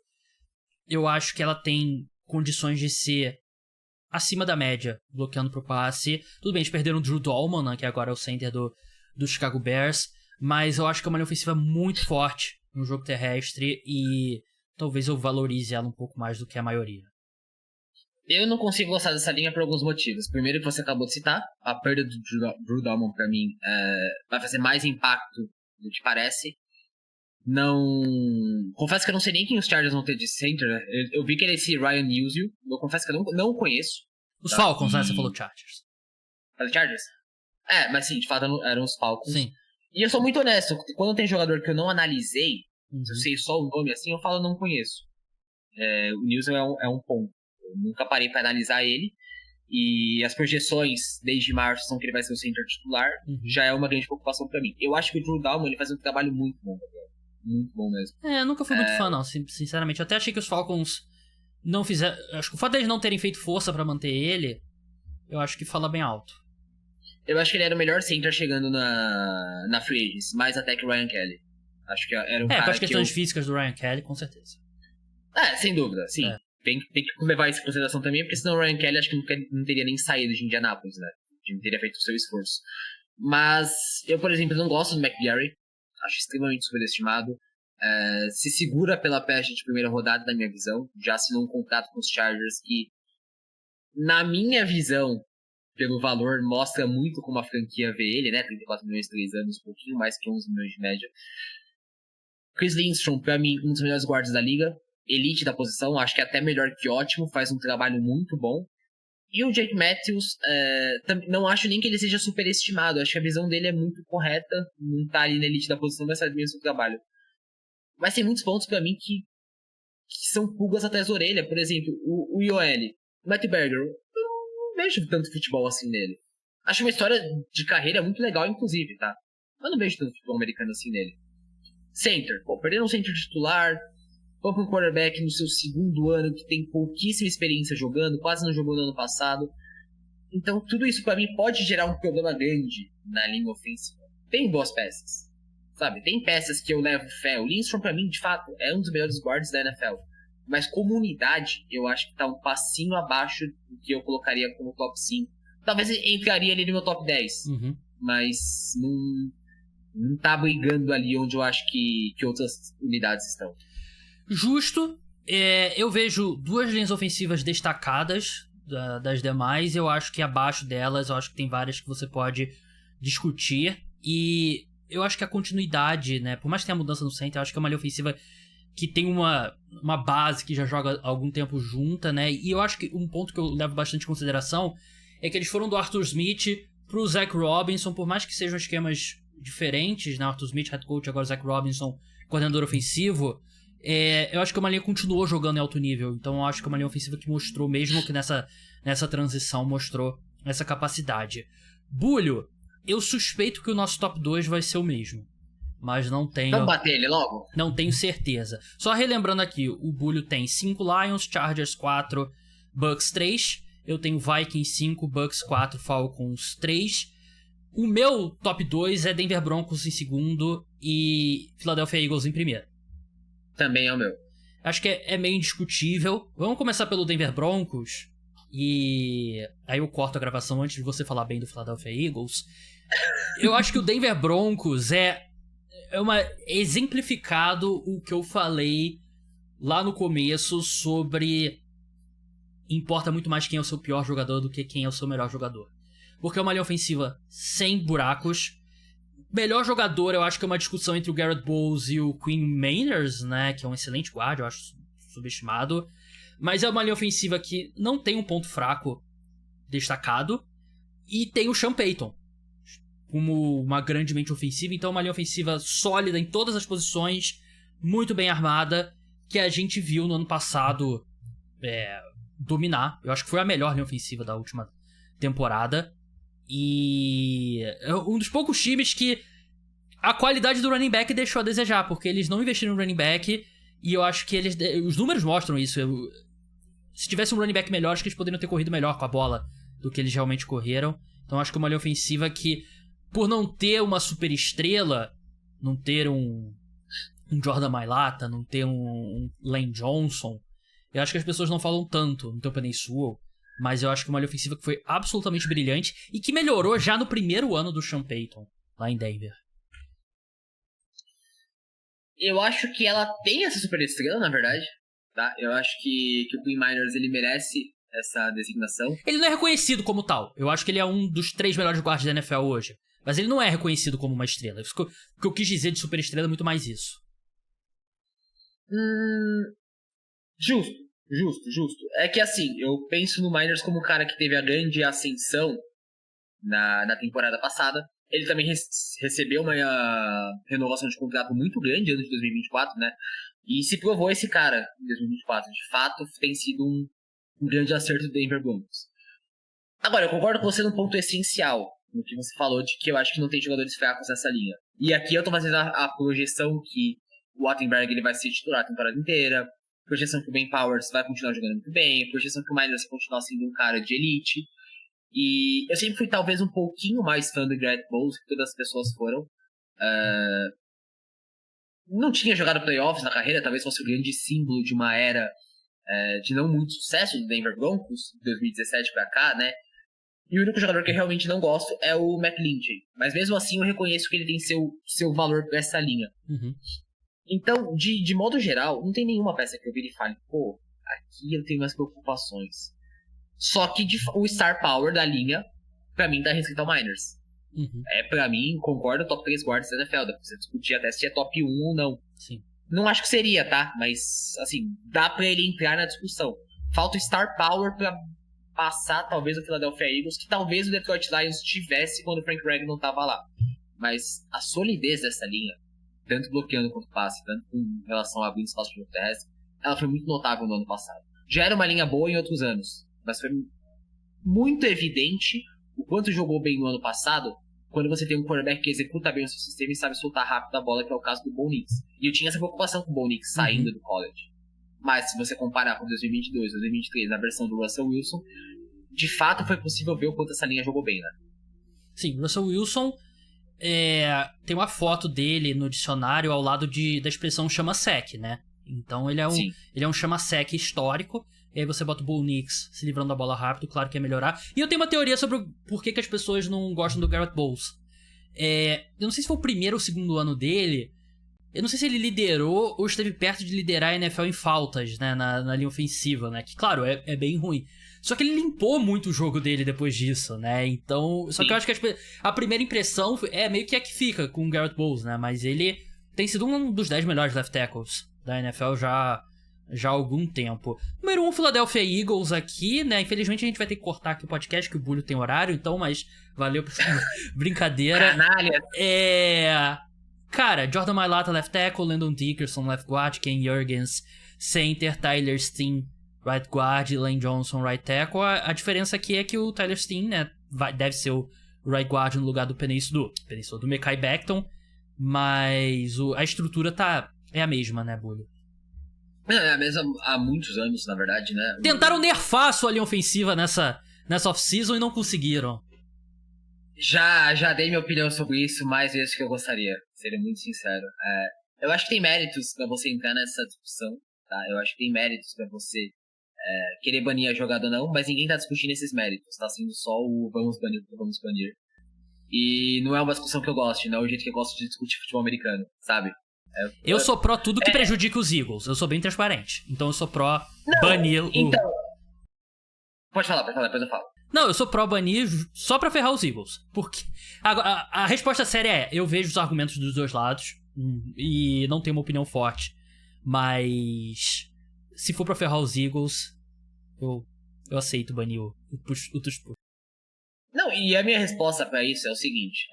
eu acho que ela tem condições de ser acima da média, bloqueando pro passe. Tudo bem, eles perderam o Drew Dalman, né, que agora é o center do Chicago Bears, mas eu acho que é uma linha ofensiva muito forte no jogo terrestre e talvez eu valorize ela um pouco mais do que a maioria. Eu não consigo gostar dessa linha por alguns motivos. Primeiro, que você acabou de citar, a perda do Drew Dalman pra mim vai fazer mais impacto do que parece. Não... Confesso que eu não sei nem quem os Chargers vão ter de center, né? Eu vi que ele é esse Ryan Newsy. Eu confesso que eu não o conheço. Os Falcons, né? Você falou Chargers. Falei Chargers? Mas sim, de fato eram os Falcons. Sim. E eu sou muito honesto. Quando tem jogador que eu não analisei, se eu sei só o nome assim, eu falo não conheço. O Newsy é um ponto. nunca parei para analisar ele. E as projeções desde março são que ele vai ser o center titular. Já é uma grande preocupação para mim. Eu acho que o Drew Dalman ele faz um trabalho muito bom, Gabriel. Muito bom mesmo. Eu nunca fui muito fã, não, sinceramente. Eu até achei que os Falcons não fizeram... Acho que o fato deles não terem feito força pra manter ele, eu acho que fala bem alto. Eu acho que ele era o melhor center chegando na Free Agents, mais até que o Ryan Kelly. Acho que era um cara com as questões físicas do Ryan Kelly, com certeza. Sem dúvida, sim. Tem que levar isso em consideração também, porque senão o Ryan Kelly acho que não teria nem saído de Indianápolis, né? Não teria feito o seu esforço. Mas eu, por exemplo, não gosto do McGarry. Acho extremamente superestimado. Se segura pela peste de primeira rodada, na minha visão. Já assinou um contrato com os Chargers que, na minha visão, pelo valor, mostra muito como a franquia vê ele, né? 34 milhões, 3 anos, um pouquinho mais que 11 milhões de média. Chris Lindstrom, pra mim, um dos melhores guardas da liga. Elite da posição, acho que é até melhor que ótimo, faz um trabalho muito bom. E o Jake Matthews, não acho nem que ele seja superestimado, acho que a visão dele é muito correta, não tá ali na elite da posição, mas faz bem o seu trabalho. Mas tem muitos pontos pra mim que são pulgas atrás da orelha, por exemplo, o IOL, o Matt Berger, eu não vejo tanto futebol assim nele. Acho uma história de carreira muito legal, inclusive, tá? Mas não vejo tanto futebol americano assim nele. Center, perderam um center titular, vamos para um quarterback no seu segundo ano que tem pouquíssima experiência jogando, quase não jogou no ano passado. Então tudo isso para mim pode gerar um problema grande na linha ofensiva. Tem boas peças, sabe? Tem peças que eu levo fé. O Lindstrom para mim, de fato, é um dos melhores guards da NFL. Mas como unidade, eu acho que tá um passinho abaixo do que eu colocaria como top 5. Talvez entraria ali no meu top 10. Mas não tá brigando ali onde eu acho que outras unidades estão. Justo. Eu vejo duas linhas ofensivas destacadas das demais. Eu acho que abaixo delas, eu acho que tem várias que você pode discutir. E eu acho que a continuidade, né? Por mais que tenha mudança no center, eu acho que é uma linha ofensiva que tem uma base que já joga há algum tempo junta, né? E eu acho que um ponto que eu levo bastante em consideração é que eles foram do Arthur Smith pro Zach Robinson, por mais que sejam esquemas diferentes, né? Arthur Smith, head coach, agora Zach Robinson, coordenador ofensivo. Eu acho que uma linha continuou jogando em alto nível. Então eu acho que é uma linha ofensiva que mostrou, mesmo que nessa transição, mostrou essa capacidade. Bulho, eu suspeito que o nosso top 2 vai ser o mesmo. Mas não tenho... Vamos bater ele logo? Não tenho certeza. Só relembrando aqui, o Bulho tem 5 Lions, Chargers 4, Bucks 3. Eu tenho Vikings 5, Bucks 4, Falcons 3. O meu top 2 é Denver Broncos em segundo e Philadelphia Eagles em primeiro. Também é o meu. Acho que é meio indiscutível. Vamos começar pelo Denver Broncos. E aí eu corto a gravação antes de você falar bem do Philadelphia Eagles. Eu acho que o Denver Broncos é exemplificado o que eu falei lá no começo sobre importa muito mais quem é o seu pior jogador do que quem é o seu melhor jogador. Porque é uma linha ofensiva sem buracos. Melhor jogador, eu acho que é uma discussão entre o Garrett Bowles e o Quinn Meinerz, né? Que é um excelente guarda, eu acho subestimado. Mas é uma linha ofensiva que não tem um ponto fraco destacado. E tem o Sean Payton como uma grande mente ofensiva. Então é uma linha ofensiva sólida em todas as posições, muito bem armada, que a gente viu no ano passado dominar. Eu acho que foi a melhor linha ofensiva da última temporada. E é um dos poucos times que a qualidade do running back deixou a desejar, porque eles não investiram no running back e eu acho que os números mostram isso. Se tivesse um running back melhor, acho que eles poderiam ter corrido melhor com a bola do que eles realmente correram. Então acho que é uma linha ofensiva que, por não ter uma super estrela, não ter um Jordan Mailata, não ter um Lane Johnson, eu acho que as pessoas não falam tanto. Não tem o Penei Sewell, mas eu acho que é uma linha ofensiva que foi absolutamente brilhante e que melhorou já no primeiro ano do Sean Payton, lá em Denver. Eu acho que ela tem essa super estrela, na verdade. Tá? Eu acho que o Quinn Meinerz, ele merece essa designação. Ele não é reconhecido como tal. Eu acho que ele é um dos 3 melhores guardas da NFL hoje. Mas ele não é reconhecido como uma estrela. O que eu quis dizer de super estrela é muito mais isso. Justo. É que assim, eu penso no Meinerz como o cara que teve a grande ascensão na temporada passada. Ele também recebeu uma renovação de contrato muito grande ano de 2024, né? E se provou esse cara em 2024. De fato, tem sido um grande acerto do Denver Broncos. Agora, eu concordo com você num ponto essencial, no que você falou de que eu acho que não tem jogadores fracos nessa linha. E aqui eu tô fazendo a projeção que o Ottenberg ele vai ser titular a temporada inteira, projeção que o Ben Powers vai continuar jogando muito bem, projeção que o Myers vai continuar sendo um cara de elite. E eu sempre fui talvez um pouquinho mais fã do Garrett Bowles, que todas as pessoas foram. Não tinha jogado playoffs na carreira, talvez fosse o grande símbolo de uma era de não muito sucesso do Denver Broncos, de 2017 pra cá, né? E o único jogador que eu realmente não gosto é o McGlinchey. Mas mesmo assim eu reconheço que ele tem seu valor pra essa linha. Uhum. Então, de modo geral, não tem nenhuma peça que eu vire e fale, pô, aqui eu tenho minhas preocupações. Só que o star power da linha, pra mim, tá restrito ao Miners. Uhum. Pra mim, concordo, top 3 guardas da NFL. Dá pra você discutir até se é top 1 ou não. Sim. Não acho que seria, tá? Mas, assim, dá pra ele entrar na discussão. Falta o star power pra passar, talvez, o Philadelphia Eagles, que talvez o Detroit Lions tivesse quando o Frank Reich não tava lá. Mas a solidez dessa linha, tanto bloqueando quanto passe, tanto com relação a abrir espaço de jogo terrestre, ela foi muito notável no ano passado. Já era uma linha boa em outros anos, mas foi muito evidente o quanto jogou bem no ano passado quando você tem um quarterback que executa bem o seu sistema e sabe soltar rápido a bola, que é o caso do Bo Nix. E eu tinha essa preocupação com o Bo Nix saindo do college. Mas se você comparar com 2022, 2023, na versão do Russell Wilson, de fato foi possível ver o quanto essa linha jogou bem, né? Sim, Russell Wilson tem uma foto dele no dicionário ao lado da expressão chama-sec, né? Então ele é um chama-sec histórico. E aí você bota o Bo Nix se livrando da bola rápido, claro que ia melhorar. E eu tenho uma teoria sobre por que as pessoas não gostam do Garrett Bowles. Eu não sei se foi o primeiro ou segundo ano dele. Eu não sei se ele liderou ou esteve perto de liderar a NFL em faltas, né, na linha ofensiva, né? Que, claro, é bem ruim. Só que ele limpou muito o jogo dele depois disso, né? Então... Só que eu acho que a primeira impressão é meio que a que fica com o Garrett Bowles, né? Mas ele tem sido um dos 10 melhores left tackles da NFL já há algum tempo. Número 1, Philadelphia Eagles aqui, né? Infelizmente a gente vai ter que cortar aqui o podcast, que o Bulho tem horário, então, mas valeu por brincadeira. Canalha! Cara, Jordan Mailata, left tackle, Landon Dickerson, left guard, Ken Jurgens, center, Tyler Steen, right guard, Lane Johnson, right tackle. A diferença aqui é que o Tyler Steen, né, deve ser o right guard no lugar do do Mekhi Becton, mas a estrutura é a mesma, né, Bulho? É a mesma há muitos anos, na verdade, né? Tentaram nerfar a sua linha ofensiva nessa off-season e não conseguiram. Já dei minha opinião sobre isso mais vezes que eu gostaria, seria muito sincero. Eu acho que tem méritos pra você entrar nessa discussão, tá? Eu acho que tem méritos pra você querer banir a jogada ou não, mas ninguém tá discutindo esses méritos, tá sendo só o vamos banir porque vamos banir. E não é uma discussão que eu gosto, não é o jeito que eu gosto de discutir futebol americano, sabe? Eu sou pró tudo que prejudica os Eagles, eu sou bem transparente, então eu sou pró banir então... Pode falar, depois eu falo. Não, eu sou pró banir só pra ferrar os Eagles. Porque a resposta séria eu vejo os argumentos dos dois lados e não tenho uma opinião forte. Mas se for pra ferrar os Eagles, eu aceito banir o Tush-Push. Não, e a minha resposta pra isso é o seguinte.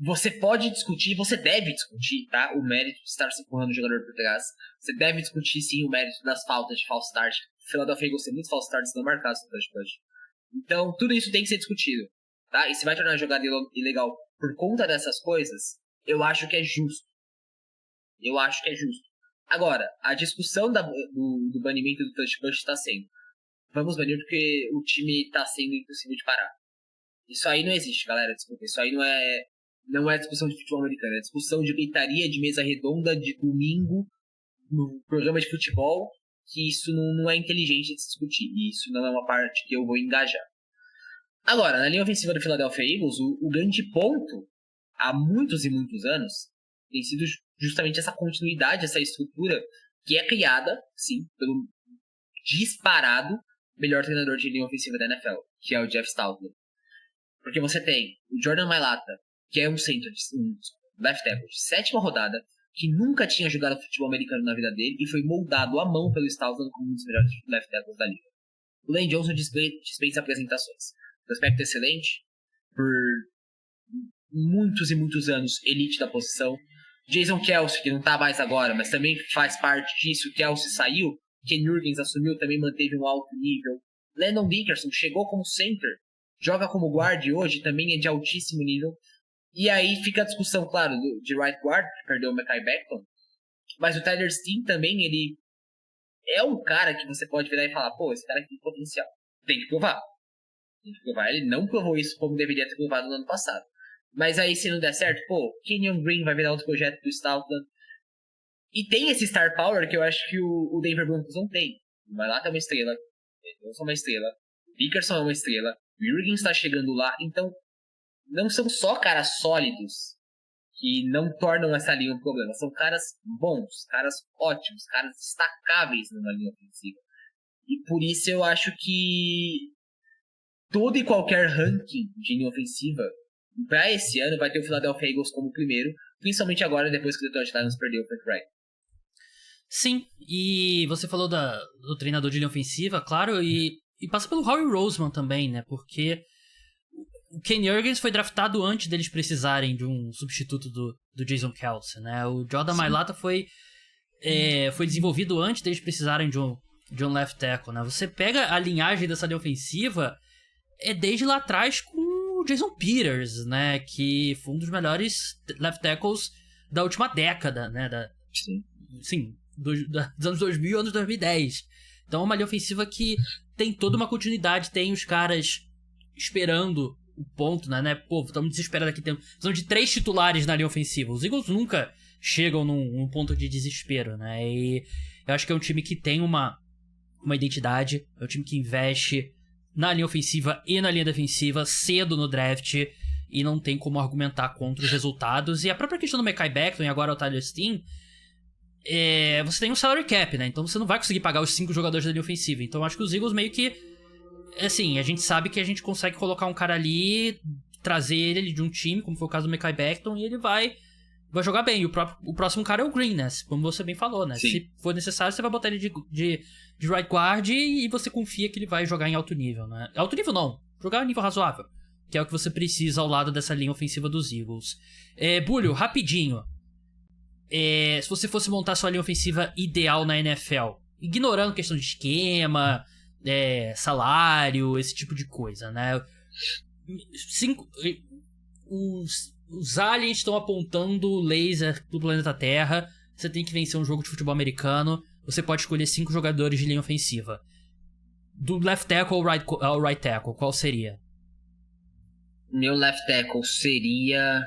Você pode discutir, você deve discutir, tá? O mérito de estar se empurrando o jogador por trás. Você deve discutir, sim, o mérito das faltas de false start. Philadelphia Eagles tem muitos false starts não marcados no touch. Então, tudo isso tem que ser discutido, tá? E se vai tornar a jogada ilegal por conta dessas coisas, eu acho que é justo. Agora, a discussão do banimento do touch push está sendo. Vamos banir porque o time está sendo impossível de parar. Isso aí não existe, galera, desculpa. Isso aí não é discussão de futebol americano, é discussão de gritaria de mesa redonda de domingo no programa de futebol, que isso não é inteligente de se discutir, e isso não é uma parte que eu vou engajar. Agora, na linha ofensiva do Philadelphia Eagles, o grande ponto, há muitos e muitos anos, tem sido justamente essa continuidade, essa estrutura, que é criada, sim, pelo disparado melhor treinador de linha ofensiva da NFL, que é o Jeff Stoutland. Porque você tem o Jordan Mailata, que é um left tackle de 7ª rodada, que nunca tinha jogado futebol americano na vida dele e foi moldado à mão pelo Stoutland como um dos melhores left tackles da liga. O Lane Johnson dispensa apresentações. Prospecto excelente, por muitos e muitos anos elite da posição. Jason Kelce, que não tá mais agora, mas também faz parte disso. O Kelce saiu, Ken Jurgens assumiu, também manteve um alto nível. Landon Dickerson chegou como center, joga como guard hoje, também é de altíssimo nível. E aí fica a discussão, claro, de right guard, que perdeu o Mekhi Becton. Mas o Tyler Steen também, ele é um cara que você pode virar e falar, pô, esse cara aqui tem potencial. Tem que provar. Ele não provou isso como deveria ter provado no ano passado. Mas aí, se não der certo, pô, Kenyon Green vai virar outro projeto do Stoutland. E tem esse star power que eu acho que o Denver Broncos não tem. O Mailata é uma estrela, o Johnson é uma estrela, o Dickerson é uma estrela, o Jurgens está chegando lá. Então, não são só caras sólidos que não tornam essa linha um problema. São caras bons, caras ótimos, caras destacáveis numa linha ofensiva. E por isso eu acho que todo e qualquer ranking de linha ofensiva para esse ano vai ter o Philadelphia Eagles como primeiro, principalmente agora depois que o Detroit Lions perdeu o Frank Reich. Sim, e você falou do treinador de linha ofensiva, claro, e passa pelo Howie Roseman também, né? Porque o Ken Jurgens foi draftado antes deles precisarem de um substituto do Jason Kelce, né? O Jordan Mailata foi desenvolvido antes deles precisarem de um left tackle, né? Você pega a linhagem dessa linha ofensiva desde lá atrás com o Jason Peters, né? Que foi um dos melhores left tackles da última década, né? Dos anos 2000 e anos 2010. Então é uma linha ofensiva que tem toda uma continuidade, tem os caras esperando o ponto, né? Pô, estamos desesperados aqui, precisamos de 3 titulares na linha ofensiva. Os Eagles nunca chegam num ponto de desespero, né? E eu acho que é um time que tem uma identidade, é um time que investe na linha ofensiva e na linha defensiva cedo no draft e não tem como argumentar contra os resultados. E a própria questão do Mekhi Becton e agora o Tyler Steen, você tem um salary cap, né? Então você não vai conseguir pagar os 5 jogadores da linha ofensiva. Então eu acho que os Eagles meio que, assim, a gente sabe que a gente consegue colocar um cara ali, trazer ele de um time, como foi o caso do Mekhi Becton, e ele vai jogar bem. E o próximo cara é o Green, né? Como você bem falou, né? Sim. Se for necessário, você vai botar ele de right guard e você confia que ele vai jogar em alto nível, né? Alto nível não, jogar em nível razoável, que é o que você precisa ao lado dessa linha ofensiva dos Eagles. Bulho, rapidinho. Se você fosse montar sua linha ofensiva ideal na NFL, ignorando questão de esquema, salário, esse tipo de coisa, né? Os aliens estão apontando o laser do planeta Terra. Você tem que vencer um jogo de futebol americano. Você pode escolher 5 jogadores de linha ofensiva. Do left tackle ao right tackle, qual seria? Meu left tackle seria...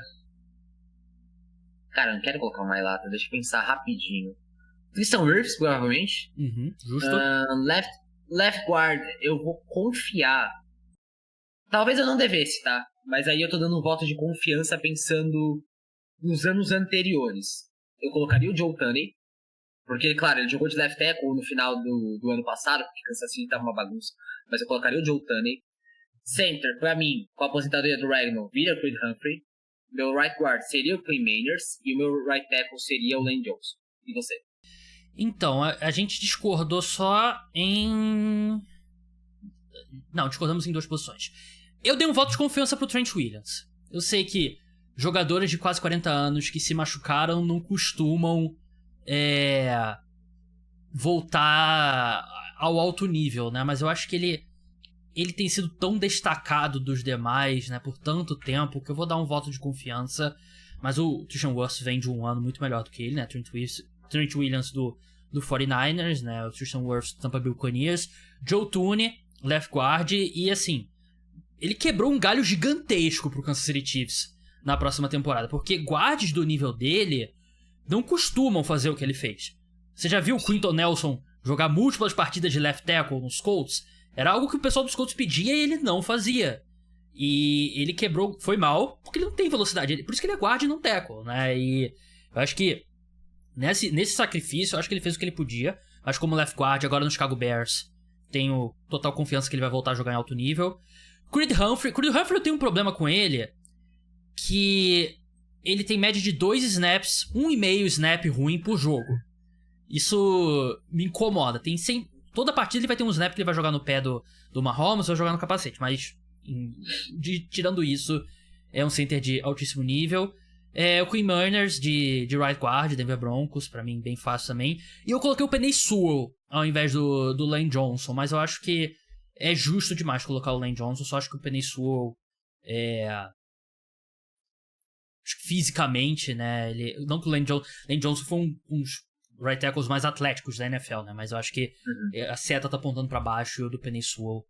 Cara, eu não quero colocar uma Mailata, deixa eu pensar rapidinho. Tristan Wirfs, provavelmente. Justo. Left guard, eu vou confiar. Talvez eu não devesse, tá? Mas aí eu tô dando um voto de confiança pensando nos anos anteriores. Eu colocaria o Joe Tunney, porque, claro, ele jogou de left tackle no final do ano passado, porque Kansas City tava uma bagunça. Mas eu colocaria o Joe Tunney. Center, pra mim, com a aposentadoria do Ragnar, vira Creed Humphrey. Meu right guard seria o Clay Manners e o meu right tackle seria o Lane Johnson. E você? Então, a gente discordou só em... Não, discordamos em 2 posições. Eu dei um voto de confiança pro Trent Williams. Eu sei que jogadores de quase 40 anos que se machucaram não costumam voltar ao alto nível, né? Mas eu acho que ele tem sido tão destacado dos demais, né, por tanto tempo, que eu vou dar um voto de confiança. Mas o Tristan Wirfs vem de um ano muito melhor do que ele, né? Trent Williams do 49ers, né? O Tristan Wirfs do Tampa Bay Buccaneers. Joe Thuney, left guard. E assim, ele quebrou um galho gigantesco pro Kansas City Chiefs na próxima temporada. Porque guards do nível dele não costumam fazer o que ele fez. Você já viu o Quinton Nelson jogar múltiplas partidas de left tackle nos Colts? Era algo que o pessoal dos Colts pedia e ele não fazia. E ele quebrou, foi mal, porque ele não tem velocidade. Por isso que ele é guard e não tackle, né? E eu acho que nesse sacrifício, eu acho que ele fez o que ele podia. Mas como left guard, agora no Chicago Bears, tenho total confiança que ele vai voltar a jogar em alto nível. Creed Humphrey eu tenho um problema com ele, que ele tem média de 2 snaps, 1,5 snap ruim por jogo. Isso me incomoda. Toda partida ele vai ter um snap que ele vai jogar no pé do Mahomes ou jogar no capacete. Mas, tirando isso, é um center de altíssimo nível. O Quinn Manners de right guard, Denver Broncos, pra mim bem fácil também. E eu coloquei o Penei Sewell ao invés do Lane Johnson, mas eu acho que é justo demais colocar o Lane Johnson, só acho que o Penei Sewell fisicamente, né, não que o Lane Johnson foi um dos right tackles mais atléticos da NFL, né, mas eu acho que a seta tá apontando pra baixo e o do Penei Sewell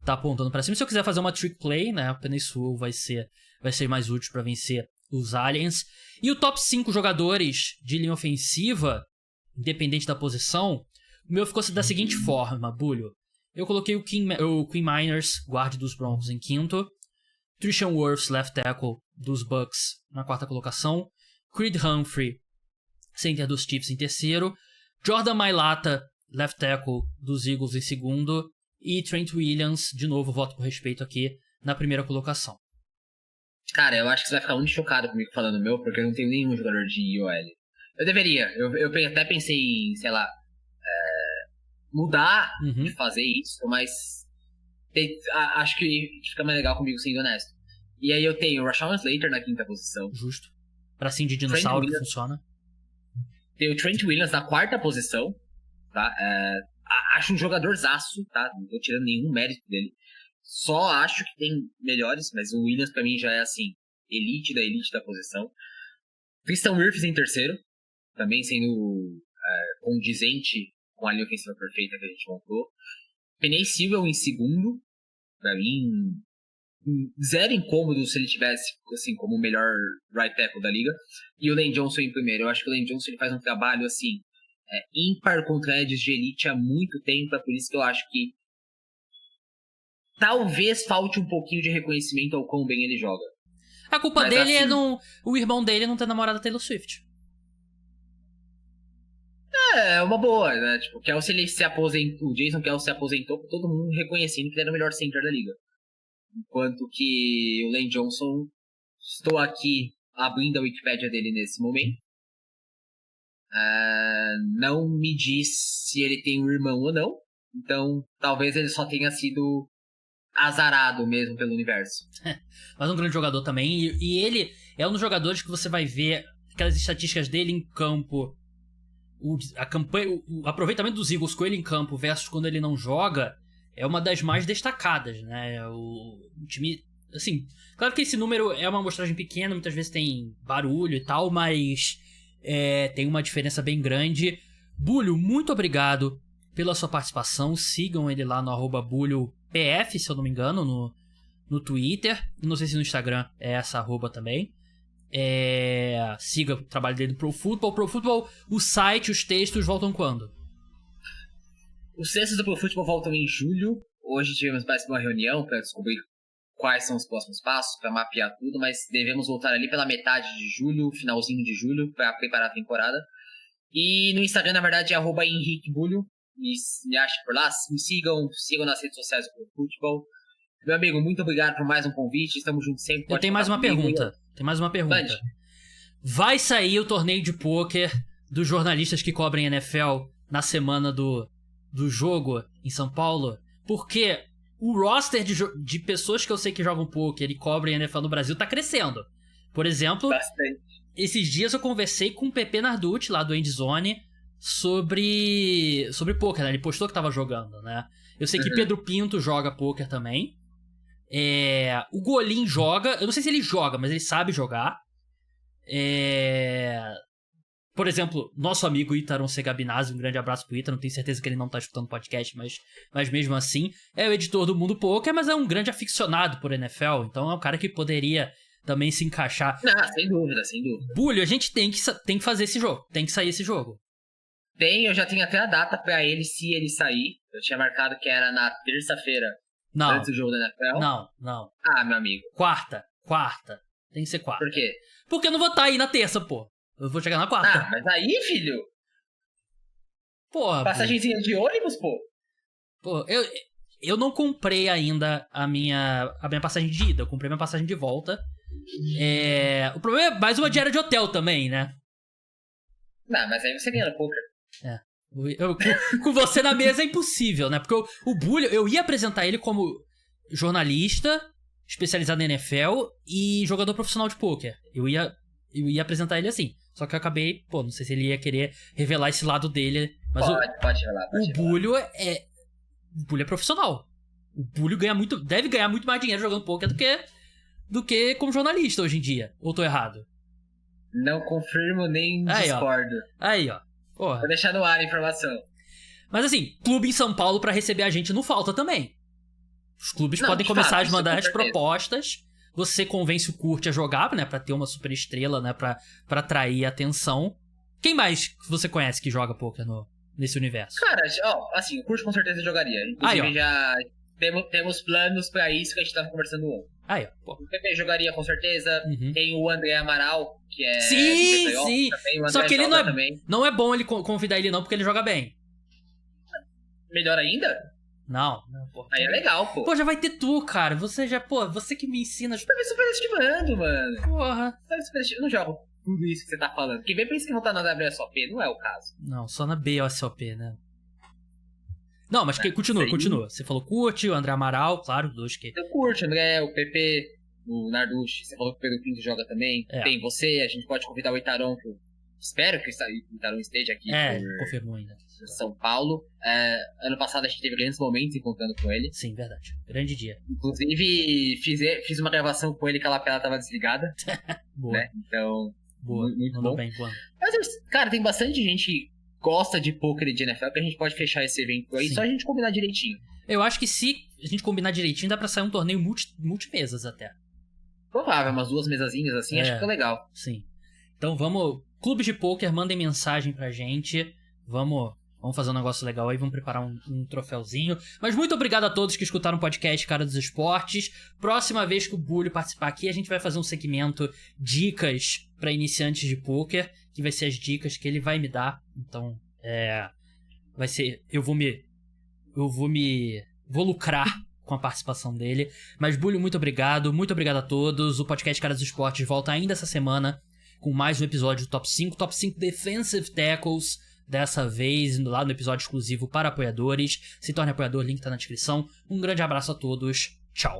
tá apontando pra cima. Se eu quiser fazer uma trick play, né, o Penei Sewell vai ser mais útil pra vencer os Aliens. E o top 5 jogadores de linha ofensiva, independente da posição, o meu ficou da seguinte forma, Bulho. Eu coloquei o Quinn Meinerz, guarda dos Broncos, em quinto. Trishan Wirfs, left tackle dos Bucks, na quarta colocação. Creed Humphrey, center dos Chiefs, em terceiro. Jordan Mailata, left tackle dos Eagles, em segundo. E Trent Williams, de novo, voto por respeito aqui, na primeira colocação. Cara, eu acho que você vai ficar muito chocado comigo falando o meu, porque eu não tenho nenhum jogador de IOL. Eu deveria. Eu até pensei em, sei lá, mudar de fazer isso, mas acho que fica mais legal comigo sendo honesto. E aí eu tenho o Rashawn Slater na quinta posição. Justo. Bracinho de dinossauro que funciona. Tem o Trent Williams na quarta posição, tá? Acho um jogadorzaço, tá? Não tô tirando nenhum mérito dele. Só acho que tem melhores, mas o Williams pra mim já é assim, elite da posição. Tristan Wirfs em terceiro, também sendo condizente com a linha ofensiva perfeita que a gente montou. Penei Sewell em segundo, pra mim, zero incômodo se ele tivesse assim, como o melhor right tackle da liga. E o Lane Johnson em primeiro. Eu acho que o Lane Johnson ele faz um trabalho assim, ímpar contra edges de elite há muito tempo, é por isso que eu acho que talvez falte um pouquinho de reconhecimento ao quão bem ele joga. A culpa mas, dele assim, o irmão dele não ter namorado a Taylor Swift. É uma boa, né? Tipo, o Jason Kelce se aposentou com todo mundo reconhecendo que ele era o melhor center da liga. Enquanto que o Lane Johnson, estou aqui abrindo a Wikipédia dele nesse momento. Não me diz se ele tem um irmão ou não. Então, talvez ele só tenha sido azarado mesmo pelo universo. Mas um grande jogador também. E ele é um dos jogadores que você vai ver aquelas estatísticas dele em campo. O aproveitamento dos Eagles com ele em campo versus quando ele não joga é uma das mais destacadas, né? O time, assim, claro que esse número é uma amostragem pequena, muitas vezes tem barulho e tal, mas tem uma diferença bem grande. Bulho, muito obrigado pela sua participação. Sigam ele lá no @BulhoPF, se eu não me engano, no Twitter. Não sei se no Instagram é essa @ também. Siga o trabalho dele do Pro Football. Pro Football, o site, os textos voltam quando? Os textos do Pro Football voltam em julho. Hoje tivemos mais uma reunião para descobrir quais são os próximos passos, para mapear tudo, mas devemos voltar ali pela metade de julho, finalzinho de julho, para preparar a temporada. E no Instagram, na verdade, é @HenriqueBulho. Me achem por lá, me sigam nas redes sociais do Pro Football. Meu amigo, muito obrigado por mais um convite. Estamos juntos sempre. Eu tenho mais uma pergunta. Bande. Vai sair o torneio de pôquer dos jornalistas que cobrem NFL na semana do jogo em São Paulo? Porque o roster de pessoas que eu sei que jogam pôquer e cobrem NFL no Brasil tá crescendo. Por exemplo, bastante. Esses dias eu conversei com o Pepe Narducci, lá do Endzone, sobre pôquer, né? Ele postou que tava jogando, né? Eu sei que Pedro Pinto joga pôquer também. O Golim joga. Eu não sei se ele joga, mas ele sabe jogar. Por exemplo, nosso amigo Ítaron Segabinazzi, um grande abraço pro Ítaron. Tenho certeza que ele não tá escutando o podcast, mas mesmo assim é o editor do Mundo Pôquer, mas é um grande aficionado por NFL. Então é um cara que poderia também se encaixar. Não, sem dúvida. Bulho, a gente tem que fazer esse jogo. Tem que sair esse jogo. Eu já tenho até a data pra ele, se ele sair. Eu tinha marcado que era na terça-feira. Não. Antes do jogo da NFL? Não. Ah, meu amigo. Quarta. Tem que ser quarta. Por quê? Porque eu não vou estar aí na terça, pô. Eu vou chegar na quarta. Ah, mas aí, filho? Porra. Passagenzinha de ônibus, pô? Pô, eu não comprei ainda a minha passagem de ida. Eu comprei minha passagem de volta. O problema é mais uma diária de hotel também, né? Não, mas aí você ganha no poker. Com você na mesa é impossível, né? Porque o Bulho, eu ia apresentar ele como jornalista especializado em NFL e jogador profissional de pôquer. Eu ia eu ia apresentar ele assim. Só que eu acabei, não sei se ele ia querer revelar esse lado dele. Mas pode revelar. O Bulho é profissional. O Bulho deve ganhar muito mais dinheiro jogando poker do que como jornalista hoje em dia. Ou tô errado? Não confirmo nem discordo. Aí, ó. Porra. Vou deixar no ar a informação. Mas assim, clube em São Paulo pra receber a gente não falta também. Os clubes podem começar a mandar as propostas. Você convence o Kurt a jogar, né? Pra ter uma super estrela, né? Pra atrair a atenção. Quem mais você conhece que joga poker nesse universo? Cara, assim, o Kurt com certeza jogaria. Inclusive, já temos planos pra isso que a gente tava conversando ontem. Aí, ó. Pô. O PP jogaria com certeza. Uhum. Tem o André Amaral, que é... Sim! Também, só que ele não é bom ele convidar ele não, porque ele joga bem. Melhor ainda? Não, pô. Aí é legal, pô. Pô, já vai ter tu, cara. Você que me ensina. Você tá me superestimando, mano. Porra. Você tá me superestimando. Eu não jogo tudo isso que você tá falando. Quem vem pensa que não tá na WSOP, não é o caso. Não, só na BSOP, né? Não, mas continua. Você falou Kurt, o André Amaral, claro, dois que... Eu curto, André, o PP, o Narducci, você falou que o Pedro Pinto joga também. Tem você, a gente pode convidar o Itaron, que eu espero que o Itaron esteja aqui confirmou ainda. São Paulo. Ano passado a gente teve grandes momentos encontrando com ele. Sim, verdade. Grande dia. Inclusive, fiz uma gravação com ele que a lapela tava desligada. Boa. Né? Então, boa. Muito bom. Bem, boa. Mas, cara, tem bastante gente que gosta de poker e de NFL que a gente pode fechar esse evento aí. Sim. Só a gente combinar direitinho. Eu acho que se a gente combinar direitinho, dá pra sair um torneio multimesas até. Provável, umas 2 mesazinhas assim, acho que fica legal. Sim. Então vamos... Clubes de poker, mandem mensagem pra gente. Vamos fazer um negócio legal aí, vamos preparar um troféuzinho. Mas muito obrigado a todos que escutaram o podcast Cara dos Esportes. Próxima vez que o Bulho participar aqui, a gente vai fazer um segmento dicas pra iniciantes de poker, que vai ser as dicas que ele vai me dar. Então, vai ser... Vou lucrar com a participação dele. Mas, Bulho, muito obrigado a todos. O podcast Cara dos Esportes volta ainda essa semana com mais um episódio do Top 5 Defensive Tackles. Dessa vez, lá no episódio exclusivo para apoiadores. Se torne apoiador, link tá na descrição. Um grande abraço a todos. Tchau.